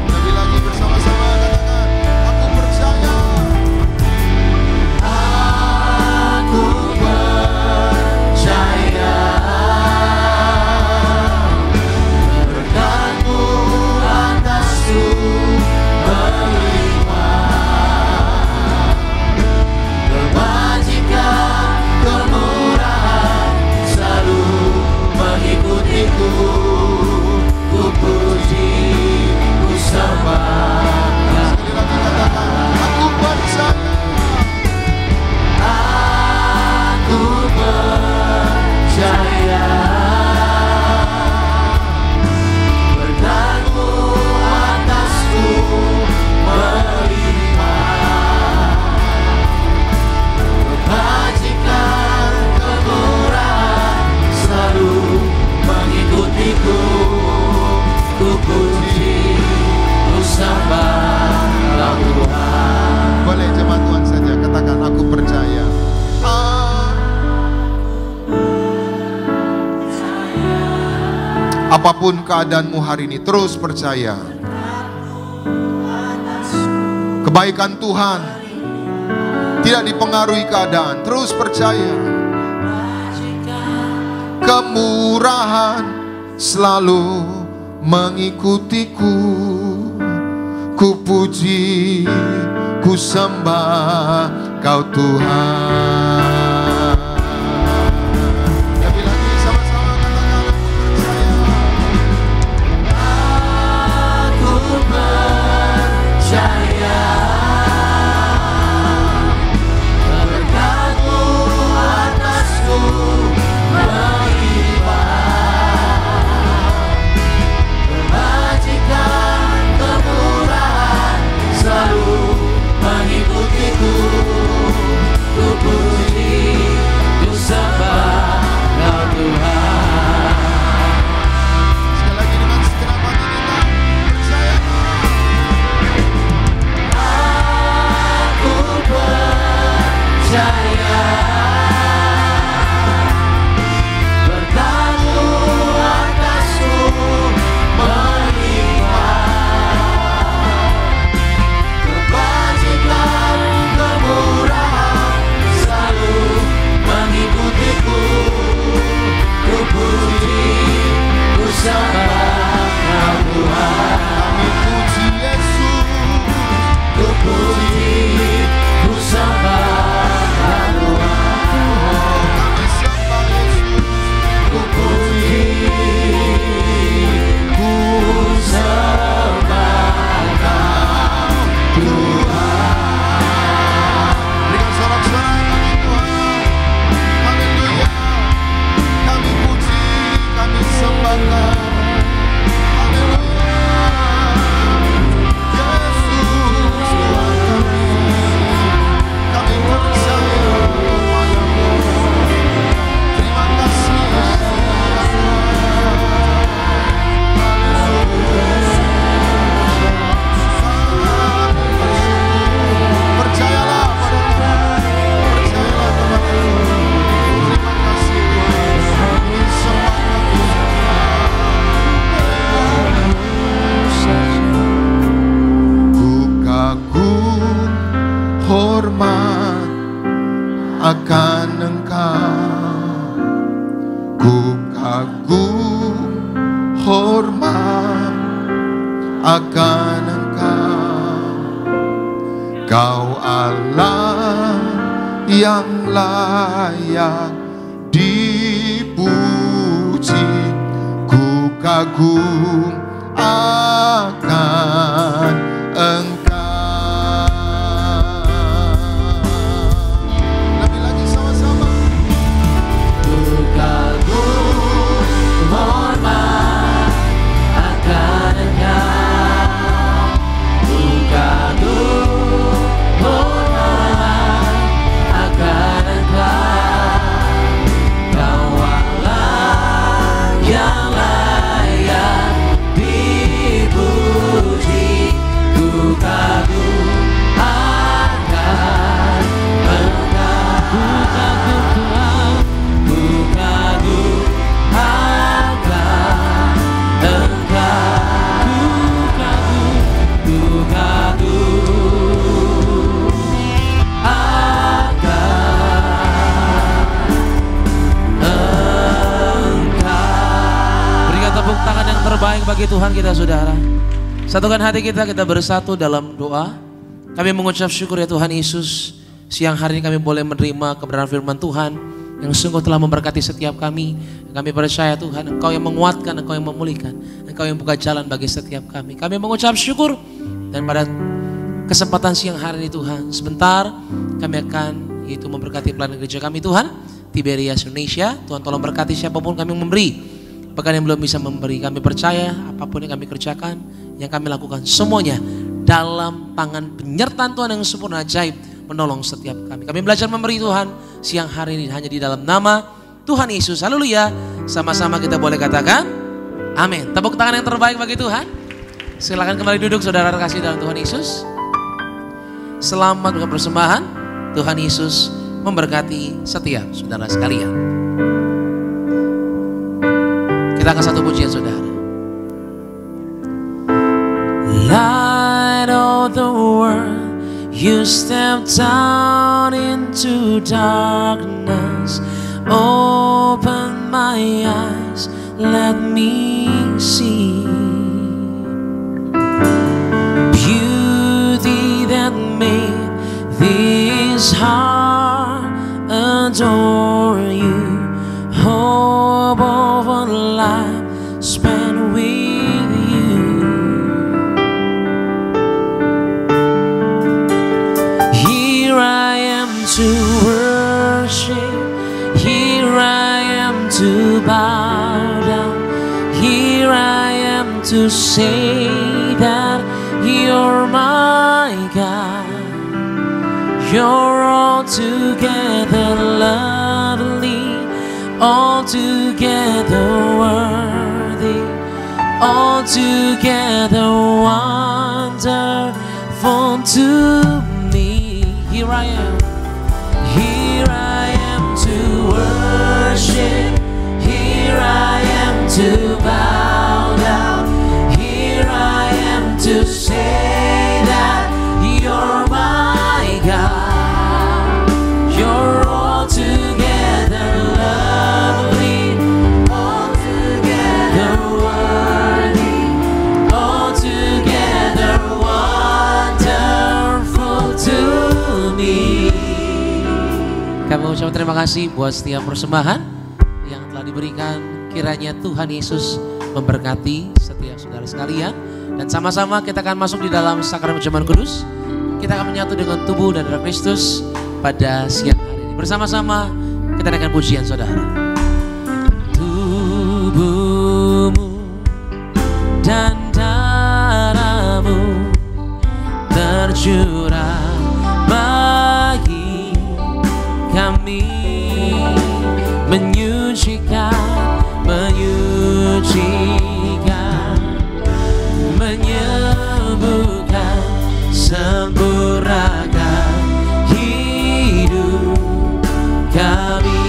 Lebih lagi bersama-sama katakan, aku percaya. Aku percaya berkat-Mu atasku melimpah, kebajikan, kemurahan selalu mengikutiku. Ku puji, ku sembah. Sekali lagi katakan, aku percaya. Aku percaya berkat-Mu atasku melimpah, kebajikan, kemurahan selalu mengikutiku. Ku puji, ku sembah Tuhan. Boleh jemaat Tuhan saja katakan, aku percaya. Apapun keadaanmu hari ini, terus percaya. Kebaikan Tuhan tidak dipengaruhi keadaan, terus percaya. Kemurahan selalu mengikutiku. Ku puji, ku sembah Kau Tuhan. Lebih lagi sama-sama katakan, aku percaya. Berkat-Mu atasku melimpah, kebajikan, kemurahan selalu mengikutiku. kagum hormat akan Engkau. Kau Allah yang layak dipuji, ku kagum akan Engkau. Lebih lagi sama-sama. Ku kagum hormat akan Engkau. Ku kagum hormat akan Engkau. Kau Allah yang layak dipuji, ku kagum akan Engkau. Ku kagum Tuhan, ku kagum akan Engkau. Ku kagum akan Engkau. Berikan tepuk tangan yang terbaik bagi Tuhan kita, saudara. Satukan hati kita bersatu dalam doa. Kami mengucap syukur ya Tuhan Yesus, siang hari ini kami boleh menerima kebenaran firman Tuhan yang sungguh telah memberkati setiap kami. Kami percaya Tuhan, Engkau yang menguatkan, Engkau yang memulihkan, Engkau yang buka jalan bagi setiap kami. Kami mengucap syukur, dan pada kesempatan siang hari ini Tuhan, sebentar kami akan yaitu memberkati pelayanan gereja kami Tuhan, Tiberias Indonesia. Tuhan tolong berkati siapapun kami memberi, bahkan yang belum bisa memberi. Kami percaya apapun yang kami kerjakan, yang kami lakukan, semuanya dalam tangan penyertaan Tuhan yang sempurna ajaib menolong setiap kami. Kami belajar memberi Tuhan siang hari ini hanya di dalam nama Tuhan Yesus. Haleluya. Sama-sama kita boleh katakan amin. Tepuk tangan yang terbaik bagi Tuhan. Silakan kembali duduk saudara kasih dalam Tuhan Yesus. Selamat dengan persembahan. Tuhan Yesus memberkati setiap saudara sekalian. Kita akan satu pujian saudara. Light of the world, you step down into darkness. Open my eyes, let me see beauty that made this heart adore you. Hope of a life spent with you. Here I am to worship, here I am to bow down, here I am to say that you're my God. You're altogether lovely, altogether worthy, altogether wonderful to me. Here I am to worship, here I am to bow down, here I am to say that you're my God. You're altogether lovely, altogether worthy, altogether wonderful to me. Kami mengucapkan terima kasih buat setiap persembahan yang telah diberikan. Kiranya Tuhan Yesus memberkati setiap saudara sekalian. Dan sama-sama kita akan masuk di dalam sakramen perjamuan kudus. Kita akan menyatu dengan tubuh dan darah Kristus pada siang hari ini. Bersama-sama kita naikkan pujian saudara. Tubuhmu dan darahmu tercurah bagi kami, menyucikan, menyembuhkan, sempurnakan hidup kami.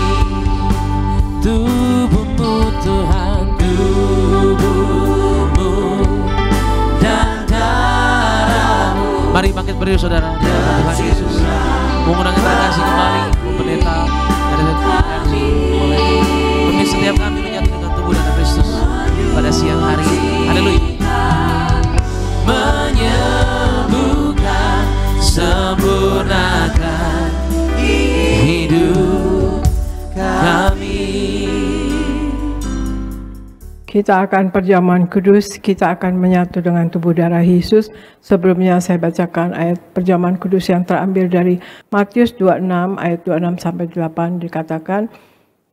Tubuhmu Tuhan, tubuhmu dan darahmu. Mari bangkit berdiri saudara di hadapan Tuhan Yesus. Mengundang kita kasih kembali, pendeta, dan boleh setiap kami menyatu Kita akan perjamuan kudus, kita akan menyatu dengan tubuh darah Yesus. Sebelumnya saya bacakan ayat perjamuan kudus yang terambil dari Matius 26 ayat 26 sampai 8 dikatakan,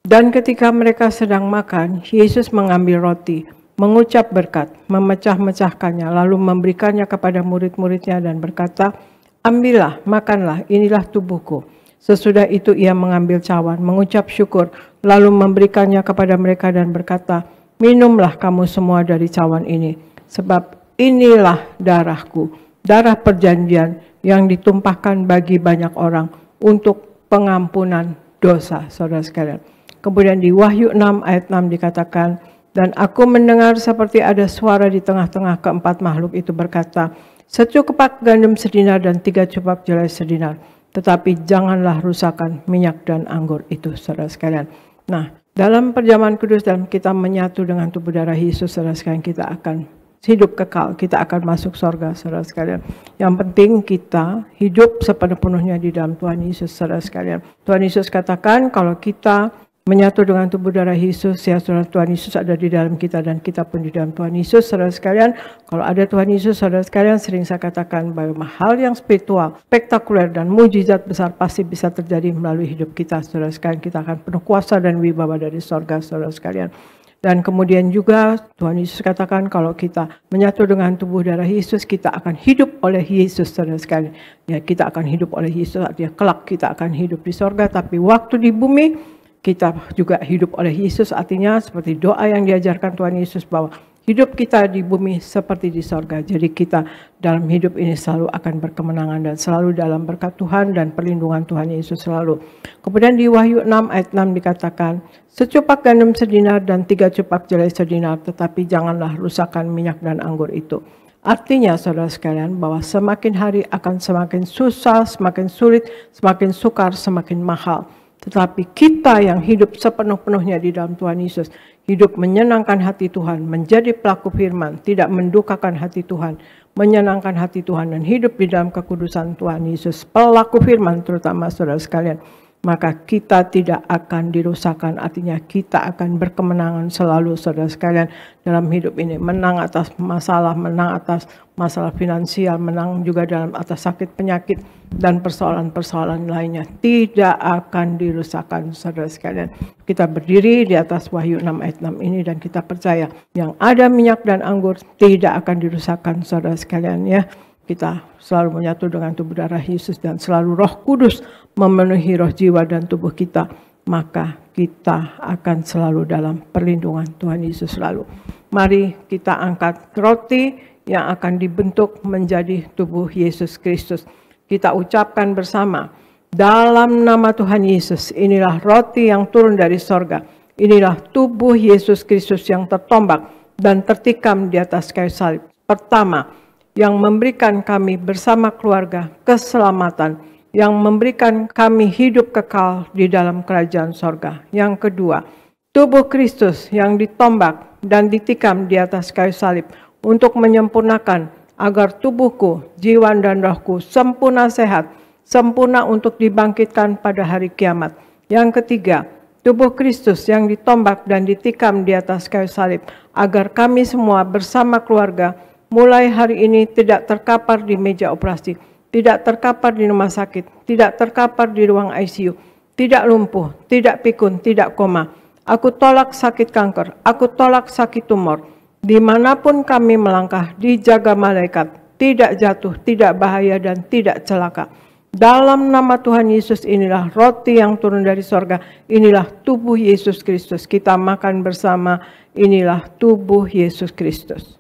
dan ketika mereka sedang makan, Yesus mengambil roti, mengucap berkat, memecah-mecahkannya, lalu memberikannya kepada murid-muridnya dan berkata, ambillah, makanlah, inilah tubuhku. Sesudah itu ia mengambil cawan, mengucap syukur, lalu memberikannya kepada mereka dan berkata, minumlah kamu semua dari cawan ini, sebab inilah darahku, darah perjanjian yang ditumpahkan bagi banyak orang untuk pengampunan dosa, saudara sekalian. Kemudian di Wahyu 6 ayat 6 dikatakan, dan aku mendengar seperti ada suara di tengah-tengah keempat makhluk itu berkata, secukup gandum sedinar dan 3 cupak jelai sedinar, tetapi janganlah rusakkan minyak dan anggur itu, saudara sekalian. Nah, dalam perjamuan kudus, dalam kita menyatu dengan tubuh darah Yesus, saudara sekalian, kita akan hidup kekal, kita akan masuk surga, saudara sekalian. Yang penting kita hidup sepenuh-penuhnya di dalam Tuhan Yesus, saudara sekalian. Tuhan Yesus katakan kalau kita menyatu dengan tubuh darah Yesus, ya saudara, Tuhan Yesus ada di dalam kita dan kita pun di dalam Tuhan Yesus, saudara sekalian. Kalau ada Tuhan Yesus, saudara sekalian, sering saya katakan bahwa hal yang spiritual, spektakuler dan mujizat besar pasti bisa terjadi melalui hidup kita, saudara sekalian. Kita akan penuh kuasa dan wibawa dari sorga, saudara sekalian. Dan kemudian juga Tuhan Yesus katakan kalau kita menyatu dengan tubuh darah Yesus, kita akan hidup oleh Yesus, saudara sekalian. Ya, kita akan hidup oleh Yesus, artinya kelak kita akan hidup di sorga, tapi waktu di bumi kita juga hidup oleh Yesus, artinya seperti doa yang diajarkan Tuhan Yesus bahwa hidup kita di bumi seperti di sorga. Jadi kita dalam hidup ini selalu akan berkemenangan dan selalu dalam berkat Tuhan dan perlindungan Tuhan Yesus selalu. Kemudian di Wahyu 6 ayat 6 dikatakan, secupak gandum sedinar dan 3 cupak jelai sedinar, tetapi janganlah rusakkan minyak dan anggur itu. Artinya saudara sekalian bahwa semakin hari akan semakin susah, semakin sulit, semakin sukar, semakin mahal. Tetapi kita yang hidup sepenuh-penuhnya di dalam Tuhan Yesus, hidup menyenangkan hati Tuhan, menjadi pelaku firman, tidak mendukakan hati Tuhan, menyenangkan hati Tuhan, dan hidup di dalam kekudusan Tuhan Yesus, pelaku firman terutama saudara sekalian, maka kita tidak akan dirusakkan, artinya kita akan berkemenangan selalu saudara sekalian dalam hidup ini, menang atas masalah, menang atas masalah finansial, menang juga dalam atas sakit penyakit dan persoalan-persoalan lainnya, tidak akan dirusakkan saudara sekalian. Kita berdiri di atas Wahyu 6 ayat 6 ini dan kita percaya yang ada minyak dan anggur tidak akan dirusakkan saudara sekalian ya. Kita selalu menyatu dengan tubuh darah Yesus dan selalu Roh Kudus memenuhi roh, jiwa, dan tubuh kita. Maka kita akan selalu dalam perlindungan Tuhan Yesus selalu. Mari kita angkat roti yang akan dibentuk menjadi tubuh Yesus Kristus. Kita ucapkan bersama, dalam nama Tuhan Yesus, inilah roti yang turun dari sorga. Inilah tubuh Yesus Kristus yang tertombak dan tertikam di atas kayu salib. Pertama, yang memberikan kami bersama keluarga keselamatan, yang memberikan kami hidup kekal di dalam kerajaan sorga. Yang kedua, tubuh Kristus yang ditombak dan ditikam di atas kayu salib untuk menyempurnakan agar tubuhku, jiwa dan rohku sempurna sehat, sempurna untuk dibangkitkan pada hari kiamat. Yang ketiga, tubuh Kristus yang ditombak dan ditikam di atas kayu salib agar kami semua bersama keluarga mulai hari ini tidak terkapar di meja operasi, tidak terkapar di rumah sakit, tidak terkapar di ruang ICU, tidak lumpuh, tidak pikun, tidak koma. Aku tolak sakit kanker, aku tolak sakit tumor. Dimanapun kami melangkah, dijaga malaikat, tidak jatuh, tidak bahaya, dan tidak celaka. Dalam nama Tuhan Yesus, inilah roti yang turun dari sorga, inilah tubuh Yesus Kristus. Kita makan bersama, inilah tubuh Yesus Kristus.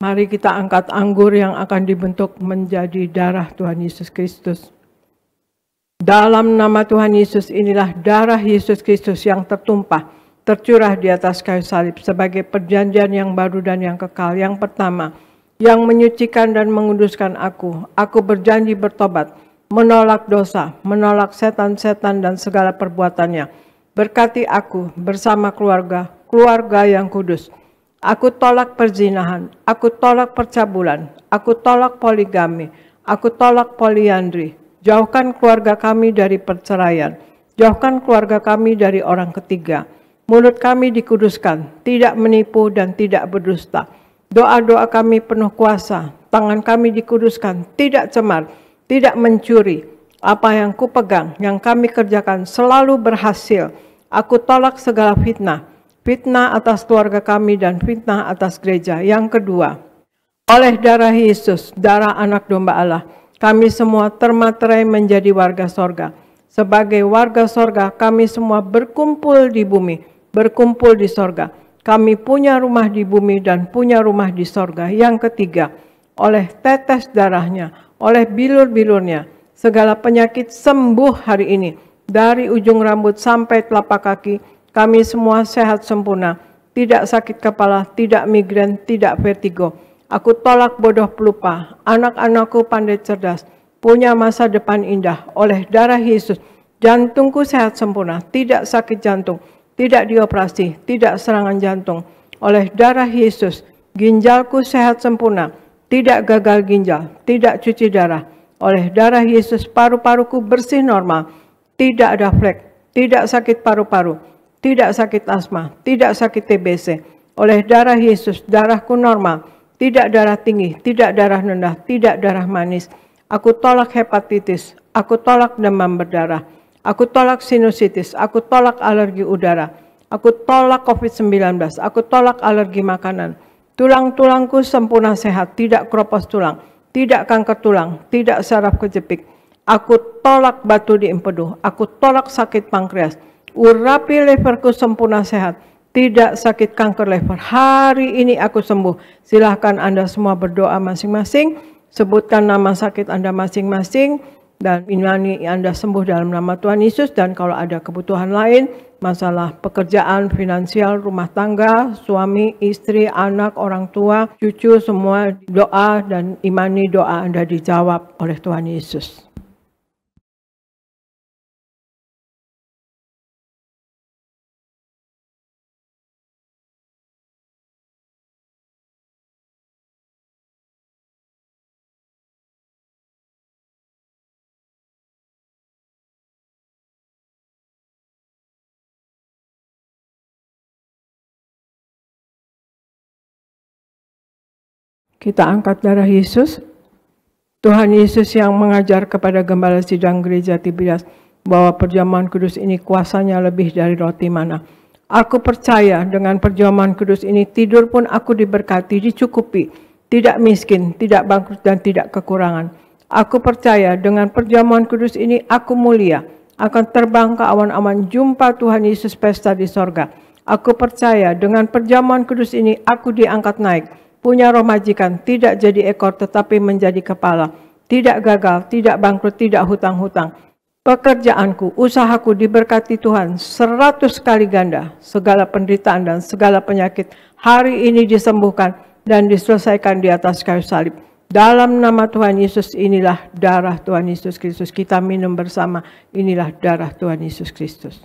Mari kita angkat anggur yang akan dibentuk menjadi darah Tuhan Yesus Kristus. Dalam nama Tuhan Yesus, inilah darah Yesus Kristus yang tertumpah tercurah di atas kayu salib sebagai perjanjian yang baru dan yang kekal. Yang pertama, yang menyucikan dan menguduskan aku. Aku berjanji bertobat, menolak dosa, menolak setan-setan dan segala perbuatannya. Berkati aku bersama keluarga yang kudus. Aku tolak perzinahan, aku tolak percabulan, aku tolak poligami, aku tolak poliandri. Jauhkan keluarga kami dari perceraian, jauhkan keluarga kami dari orang ketiga. Mulut kami dikuduskan, tidak menipu dan tidak berdusta. Doa-doa kami penuh kuasa, tangan kami dikuduskan, tidak cemar, tidak mencuri. Apa yang kupegang, yang kami kerjakan selalu berhasil. Aku tolak segala fitnah, fitnah atas keluarga kami dan fitnah atas gereja. Yang kedua, oleh darah Yesus, darah anak domba Allah, kami semua termaterai menjadi warga sorga. Sebagai warga sorga, kami semua berkumpul di bumi, berkumpul di sorga. Kami punya rumah di bumi dan punya rumah di sorga. Yang ketiga, oleh tetes darahnya, oleh bilur-bilurnya, segala penyakit sembuh hari ini. Dari ujung rambut sampai telapak kaki, kami semua sehat sempurna. Tidak sakit kepala, tidak migrain, tidak vertigo. Aku tolak bodoh pelupa, anak-anakku pandai cerdas, punya masa depan indah. Oleh darah Yesus, jantungku sehat sempurna, tidak sakit jantung, tidak dioperasi, tidak serangan jantung. Oleh darah Yesus, ginjalku sehat sempurna, tidak gagal ginjal, tidak cuci darah. Oleh darah Yesus, paru-paruku bersih normal, tidak ada flek, tidak sakit paru-paru, tidak sakit asma, tidak sakit TBC. Oleh darah Yesus, darahku normal, tidak darah tinggi, tidak darah rendah, tidak darah manis. Aku tolak hepatitis, aku tolak demam berdarah, aku tolak sinusitis, aku tolak alergi udara, aku tolak COVID-19, aku tolak alergi makanan. Tulang-tulangku sempurna sehat, tidak keropos tulang, tidak kanker tulang, tidak saraf kejepit. Aku tolak batu di empedu, aku tolak sakit pankreas. Urapi leverku sempurna sehat, tidak sakit kanker lever. Hari ini aku sembuh. Silahkan Anda semua berdoa masing-masing, sebutkan nama sakit Anda masing-masing, dan imani Anda sembuh dalam nama Tuhan Yesus. Dan kalau ada kebutuhan lain, masalah pekerjaan, finansial, rumah tangga, suami, istri, anak, orang tua, cucu, semua doa dan imani doa Anda dijawab oleh Tuhan Yesus. Kita angkat darah Yesus. Tuhan Yesus yang mengajar kepada gembala sidang gereja Tiberias bahwa perjamuan kudus ini kuasanya lebih dari roti mana. Aku percaya dengan perjamuan kudus ini tidur pun aku diberkati, dicukupi, tidak miskin, tidak bangkrut dan tidak kekurangan. Aku percaya dengan perjamuan kudus ini aku mulia, akan terbang ke awan-awan jumpa Tuhan Yesus pesta di sorga. Aku percaya dengan perjamuan kudus ini aku diangkat naik, punya roh majikan, tidak jadi ekor tetapi menjadi kepala, tidak gagal, tidak bangkrut, tidak hutang-hutang. Pekerjaanku, usahaku diberkati Tuhan 100 kali ganda. Segala penderitaan dan segala penyakit hari ini disembuhkan dan diselesaikan di atas kayu salib. Dalam nama Tuhan Yesus, inilah darah Tuhan Yesus Kristus. Kita minum bersama, inilah darah Tuhan Yesus Kristus.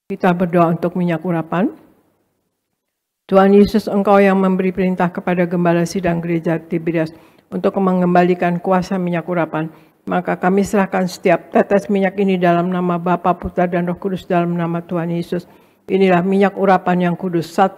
Kita berdoa untuk minyak urapan. Tuhan Yesus, Engkau yang memberi perintah kepada gembala sidang gereja Tiberias untuk mengembalikan kuasa minyak urapan. Maka kami serahkan setiap tetes minyak ini dalam nama Bapa, Putra, dan Roh Kudus dalam nama Tuhan Yesus. Inilah minyak urapan yang kudus. 1.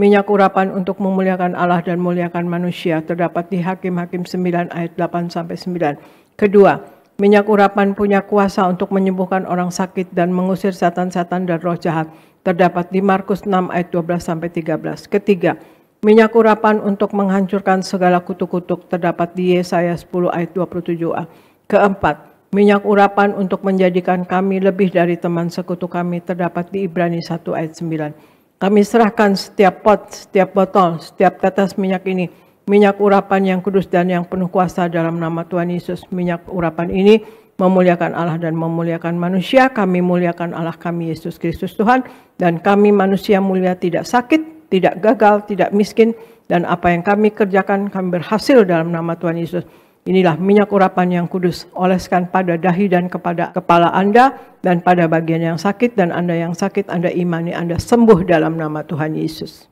minyak urapan untuk memuliakan Allah dan memuliakan manusia terdapat di Hakim-Hakim 9 ayat 8-9. Kedua, minyak urapan punya kuasa untuk menyembuhkan orang sakit dan mengusir setan-setan dan roh jahat terdapat di Markus 6 ayat 12-13. Ketiga, minyak urapan untuk menghancurkan segala kutuk-kutuk terdapat di Yesaya 10 ayat 27a. Keempat, minyak urapan untuk menjadikan kami lebih dari teman sekutu kami terdapat di Ibrani 1 ayat 9. Kami serahkan setiap pot, setiap botol, setiap tetes minyak ini, minyak urapan yang kudus dan yang penuh kuasa dalam nama Tuhan Yesus. Minyak urapan ini memuliakan Allah dan memuliakan manusia. Kami muliakan Allah kami Yesus Kristus Tuhan, dan kami manusia mulia tidak sakit, tidak gagal, tidak miskin, dan apa yang kami kerjakan kami berhasil dalam nama Tuhan Yesus. Inilah minyak urapan yang kudus, oleskan pada dahi dan kepada kepala Anda dan pada bagian yang sakit, dan Anda yang sakit Anda imani Anda sembuh dalam nama Tuhan Yesus.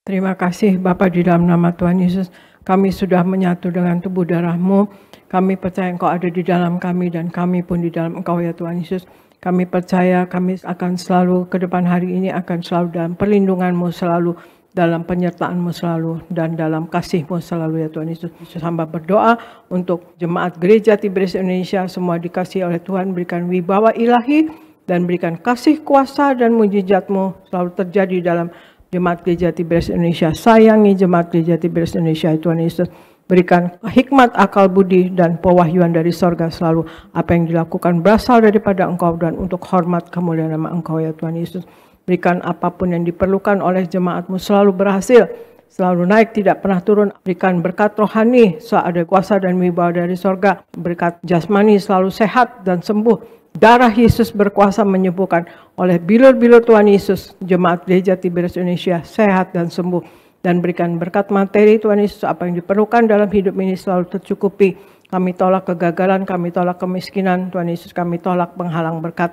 Terima kasih Bapa, di dalam nama Tuhan Yesus, kami sudah menyatu dengan tubuh darah-Mu. Kami percaya Engkau ada di dalam kami dan kami pun di dalam Engkau ya Tuhan Yesus. Kami percaya kami akan selalu ke depan hari ini akan selalu dalam perlindungan-Mu, selalu dalam penyertaan-Mu selalu, dan dalam kasih-Mu selalu ya Tuhan Yesus. Hamba berdoa untuk jemaat Gereja Tiberias Indonesia, semua dikasihi oleh Tuhan, berikan wibawa ilahi dan berikan kasih kuasa dan mujizat-Mu selalu terjadi dalam Jemaat Gereja Tiberias Indonesia. Sayangi Jemaat Gereja Tiberias Indonesia, Tuhan Yesus. Berikan hikmat, akal budi, dan pewahyuan dari sorga selalu. Apa yang dilakukan berasal daripada Engkau dan untuk hormat kemuliaan nama Engkau ya Tuhan Yesus. Berikan apapun yang diperlukan oleh jemaat-Mu selalu berhasil, selalu naik, tidak pernah turun. Berikan berkat rohani, ada kuasa dan wibawa dari sorga. Berkat jasmani selalu sehat dan sembuh. Darah Yesus berkuasa menyembuhkan. Oleh bilur-bilur Tuhan Yesus, jemaat Gereja Tiberias Indonesia sehat dan sembuh. Dan berikan berkat materi Tuhan Yesus, apa yang diperlukan dalam hidup ini selalu tercukupi. Kami tolak kegagalan, kami tolak kemiskinan Tuhan Yesus, kami tolak penghalang berkat.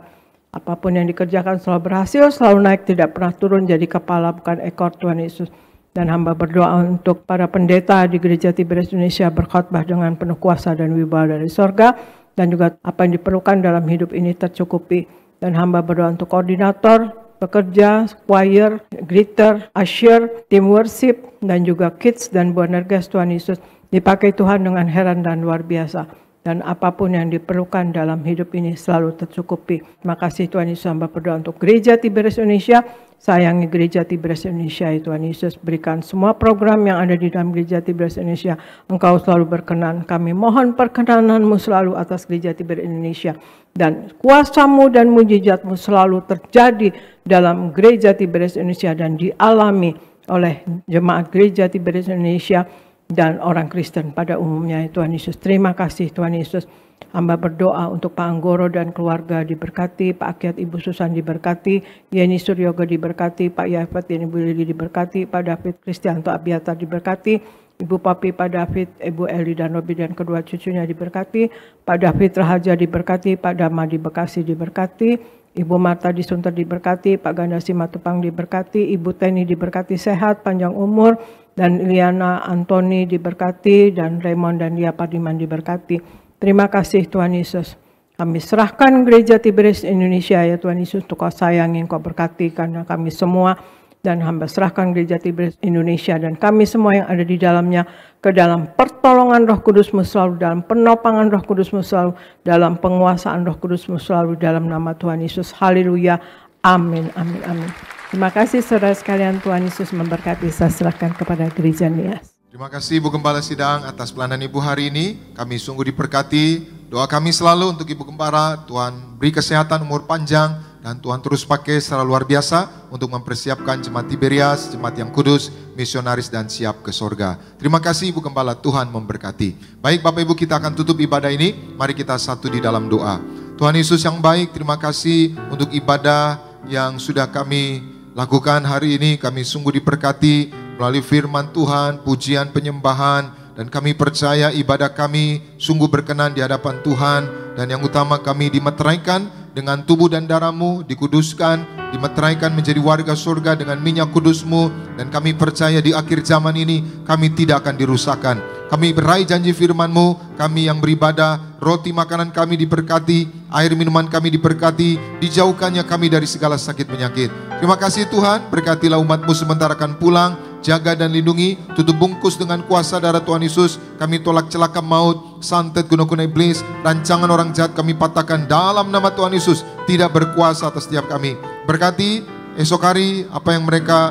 Apapun yang dikerjakan selalu berhasil, selalu naik, tidak pernah turun, jadi kepala bukan ekor Tuhan Yesus. Dan hamba berdoa untuk para pendeta di Gereja Tiberias Indonesia berkhotbah dengan penuh kuasa dan wibawa dari sorga. Dan juga apa yang diperlukan dalam hidup ini tercukupi. Dan hamba berdoa untuk koordinator, pekerja, choir, greeter, usher, tim worship, dan juga kids dan Boanerges Tuhan Yesus. Dipakai Tuhan dengan heran dan luar biasa. Dan apapun yang diperlukan dalam hidup ini selalu tercukupi. Terima kasih Tuhan Yesus, hamba berdoa untuk Gereja Tiberias Indonesia. Sayangi Gereja Tiberias Indonesia ya Tuhan Yesus. Berikan semua program yang ada di dalam Gereja Tiberias Indonesia. Engkau selalu berkenan. Kami mohon perkenanan-Mu selalu atas Gereja Tiberias Indonesia. Dan kuasa-Mu dan mujizat-Mu selalu terjadi dalam Gereja Tiberias Indonesia dan dialami oleh jemaat Gereja Tiberias Indonesia dan orang Kristen pada umumnya Tuhan Yesus. Terima kasih Tuhan Yesus. Hamba berdoa untuk Pak Anggoro dan keluarga diberkati, Pak Akiat Ibu Susan diberkati, Yeni Suryoga diberkati, Pak Yafet dan Ibu Lili diberkati, Pak David Kristianto Abiatar diberkati, Ibu Papi, Pak David, Ibu Eli dan Robi dan kedua cucunya diberkati, Pak David Rahaja diberkati, Pak Dama di Bekasi diberkati, Ibu Marta di Sunter diberkati, Pak Ganda Simatupang diberkati, Ibu Teni diberkati sehat, panjang umur, dan Liana Antoni diberkati, dan Raymond dan Lia Padiman diberkati. Terima kasih Tuhan Yesus. Kami serahkan Gereja Tiberias Indonesia ya Tuhan Yesus, untuk Kau sayangi, Kau berkati karena kami semua. Dan hamba serahkan Gereja Tiberias Indonesia dan kami semua yang ada di dalamnya ke dalam pertolongan Roh Kudus-Mu selalu, dalam penopangan Roh Kudus-Mu selalu, dalam penguasaan Roh Kudus-Mu selalu, dalam nama Tuhan Yesus. Haleluya. Amin, amin, amin. Terima kasih saudara sekalian, Tuhan Yesus memberkati. Saya serahkan kepada Gereja Nias. Terima kasih Ibu Gembala Sidang atas pelayanan Ibu hari ini. Kami sungguh diberkati. Doa kami selalu untuk Ibu Gembala, Tuhan beri kesehatan, umur panjang, dan Tuhan terus pakai secara luar biasa untuk mempersiapkan jemaat Tiberias, jemaat yang kudus, misionaris, dan siap ke sorga. Terima kasih Ibu Gembala, Tuhan memberkati. Baik Bapak Ibu, kita akan tutup ibadah ini. Mari kita satu di dalam doa. Tuhan Yesus yang baik, terima kasih untuk ibadah yang sudah kami lakukan hari ini. Kami sungguh diberkati melalui firman Tuhan, pujian, penyembahan, dan kami percaya ibadah kami sungguh berkenan di hadapan Tuhan. Dan yang utama, kami dimeteraikan dengan tubuh dan darah-Mu, dikuduskan, dimeteraikan menjadi warga surga dengan minyak kudus-Mu. Dan kami percaya di akhir zaman ini kami tidak akan dirusakkan. Kami beraih janji firman-Mu, kami yang beribadah, roti makanan kami diberkati, air minuman kami diberkati, dijauhkannya kami dari segala sakit penyakit. Terima kasih Tuhan, berkatilah umat-Mu sementara akan pulang, jaga dan lindungi, tutup bungkus dengan kuasa darah Tuhan Yesus. Kami tolak celaka maut, santet guna-guna iblis, rancangan orang jahat kami patahkan dalam nama Tuhan Yesus, tidak berkuasa atas setiap kami. Berkati esok hari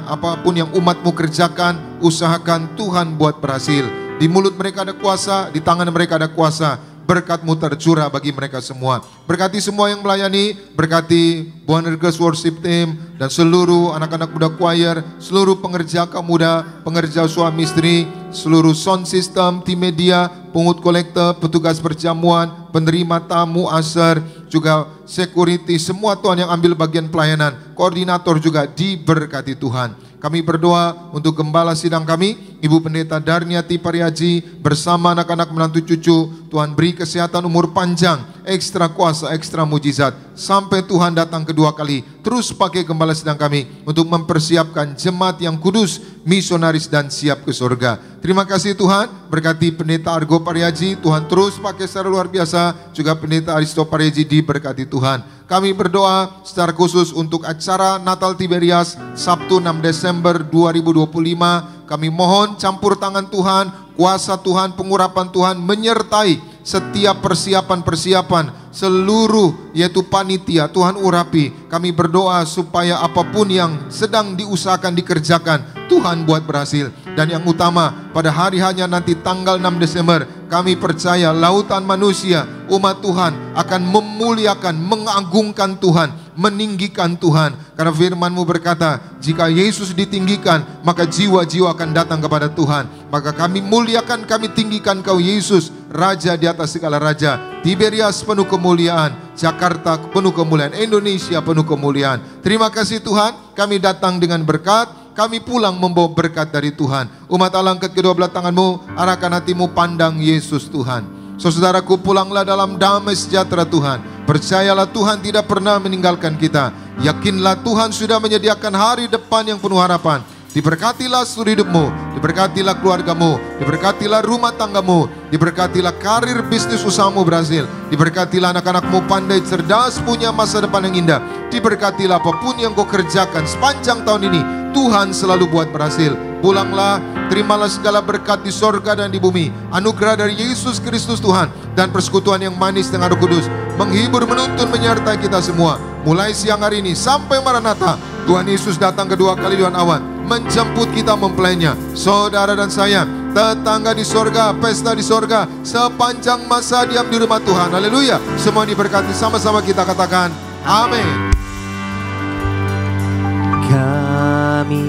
apapun yang umat-Mu kerjakan, usahakan Tuhan buat berhasil. Di mulut mereka ada kuasa, di tangan mereka ada kuasa. Berkat-Mu tercurah bagi mereka semua. Berkati semua yang melayani, berkati Buana Girls Worship Team dan seluruh anak-anak muda choir, seluruh pengerja kaum muda, pengerja suami istri, seluruh sound system, tim media, pungut kolektor, petugas perjamuan, penerima tamu, asar, juga security, semua Tuhan yang ambil bagian pelayanan, koordinator juga diberkati Tuhan. Kami berdoa untuk gembala sidang kami, Ibu Pendeta Darniati Pariaji bersama anak-anak menantu cucu. Tuhan beri kesehatan, umur panjang, ekstra kuasa, ekstra mujizat sampai Tuhan datang kedua kali. Terus pakai gembala sidang kami untuk mempersiapkan jemaat yang kudus, misionaris dan siap ke surga. Terima kasih Tuhan, berkati Pendeta Argo Pariaji, Tuhan terus pakai secara luar biasa. Juga Pendeta Aristo Pariaji diberkati Tuhan. Kami berdoa secara khusus untuk acara Natal Tiberias Sabtu 6 Desember 2025. Kami mohon campur tangan Tuhan, kuasa Tuhan, pengurapan Tuhan menyertai setiap persiapan-persiapan seluruh yaitu panitia. Tuhan urapi. Kami berdoa supaya apapun yang sedang diusahakan dikerjakan, Tuhan buat berhasil. Dan yang utama, pada hari hanya nanti tanggal 6 Desember, kami percaya lautan manusia, umat Tuhan akan memuliakan, mengagungkan Tuhan, meninggikan Tuhan. Karena firman-Mu berkata, jika Yesus ditinggikan, maka jiwa-jiwa akan datang kepada Tuhan. Maka kami muliakan, kami tinggikan Kau Yesus, Raja di atas segala raja. Tiberias penuh kemuliaan, Jakarta penuh kemuliaan, Indonesia penuh kemuliaan. Terima kasih Tuhan, kami datang dengan berkat, kami pulang membawa berkat dari Tuhan. Umat Allah, angkat kedua belah tangan-Mu, arahkan hati-Mu, pandang Yesus Tuhan. Saudaraku, pulanglah dalam damai sejahtera Tuhan. Percayalah Tuhan tidak pernah meninggalkan kita. Yakinlah Tuhan sudah menyediakan hari depan yang penuh harapan. Diberkatilah seluruh hidupmu, diberkatilah keluargamu, diberkatilah rumah tanggamu, diberkatilah karir bisnis usahamu berhasil, diberkatilah anak-anakmu pandai, cerdas, punya masa depan yang indah. Diberkatilah apapun yang kau kerjakan sepanjang tahun ini, Tuhan selalu buat berhasil. Pulanglah, terimalah segala berkat di sorga dan di bumi. Anugerah dari Yesus Kristus Tuhan dan persekutuan yang manis dengan Roh Kudus menghibur, menuntun, menyertai kita semua. Mulai siang hari ini sampai Maranatha, Tuhan Yesus datang kedua kali dengan awan, menjemput kita mempelainya. Saudara dan saya, tetangga di sorga, pesta di sorga, sepanjang masa diam di rumah Tuhan. Haleluya. Semua diberkati, sama-sama kita katakan amin. Kami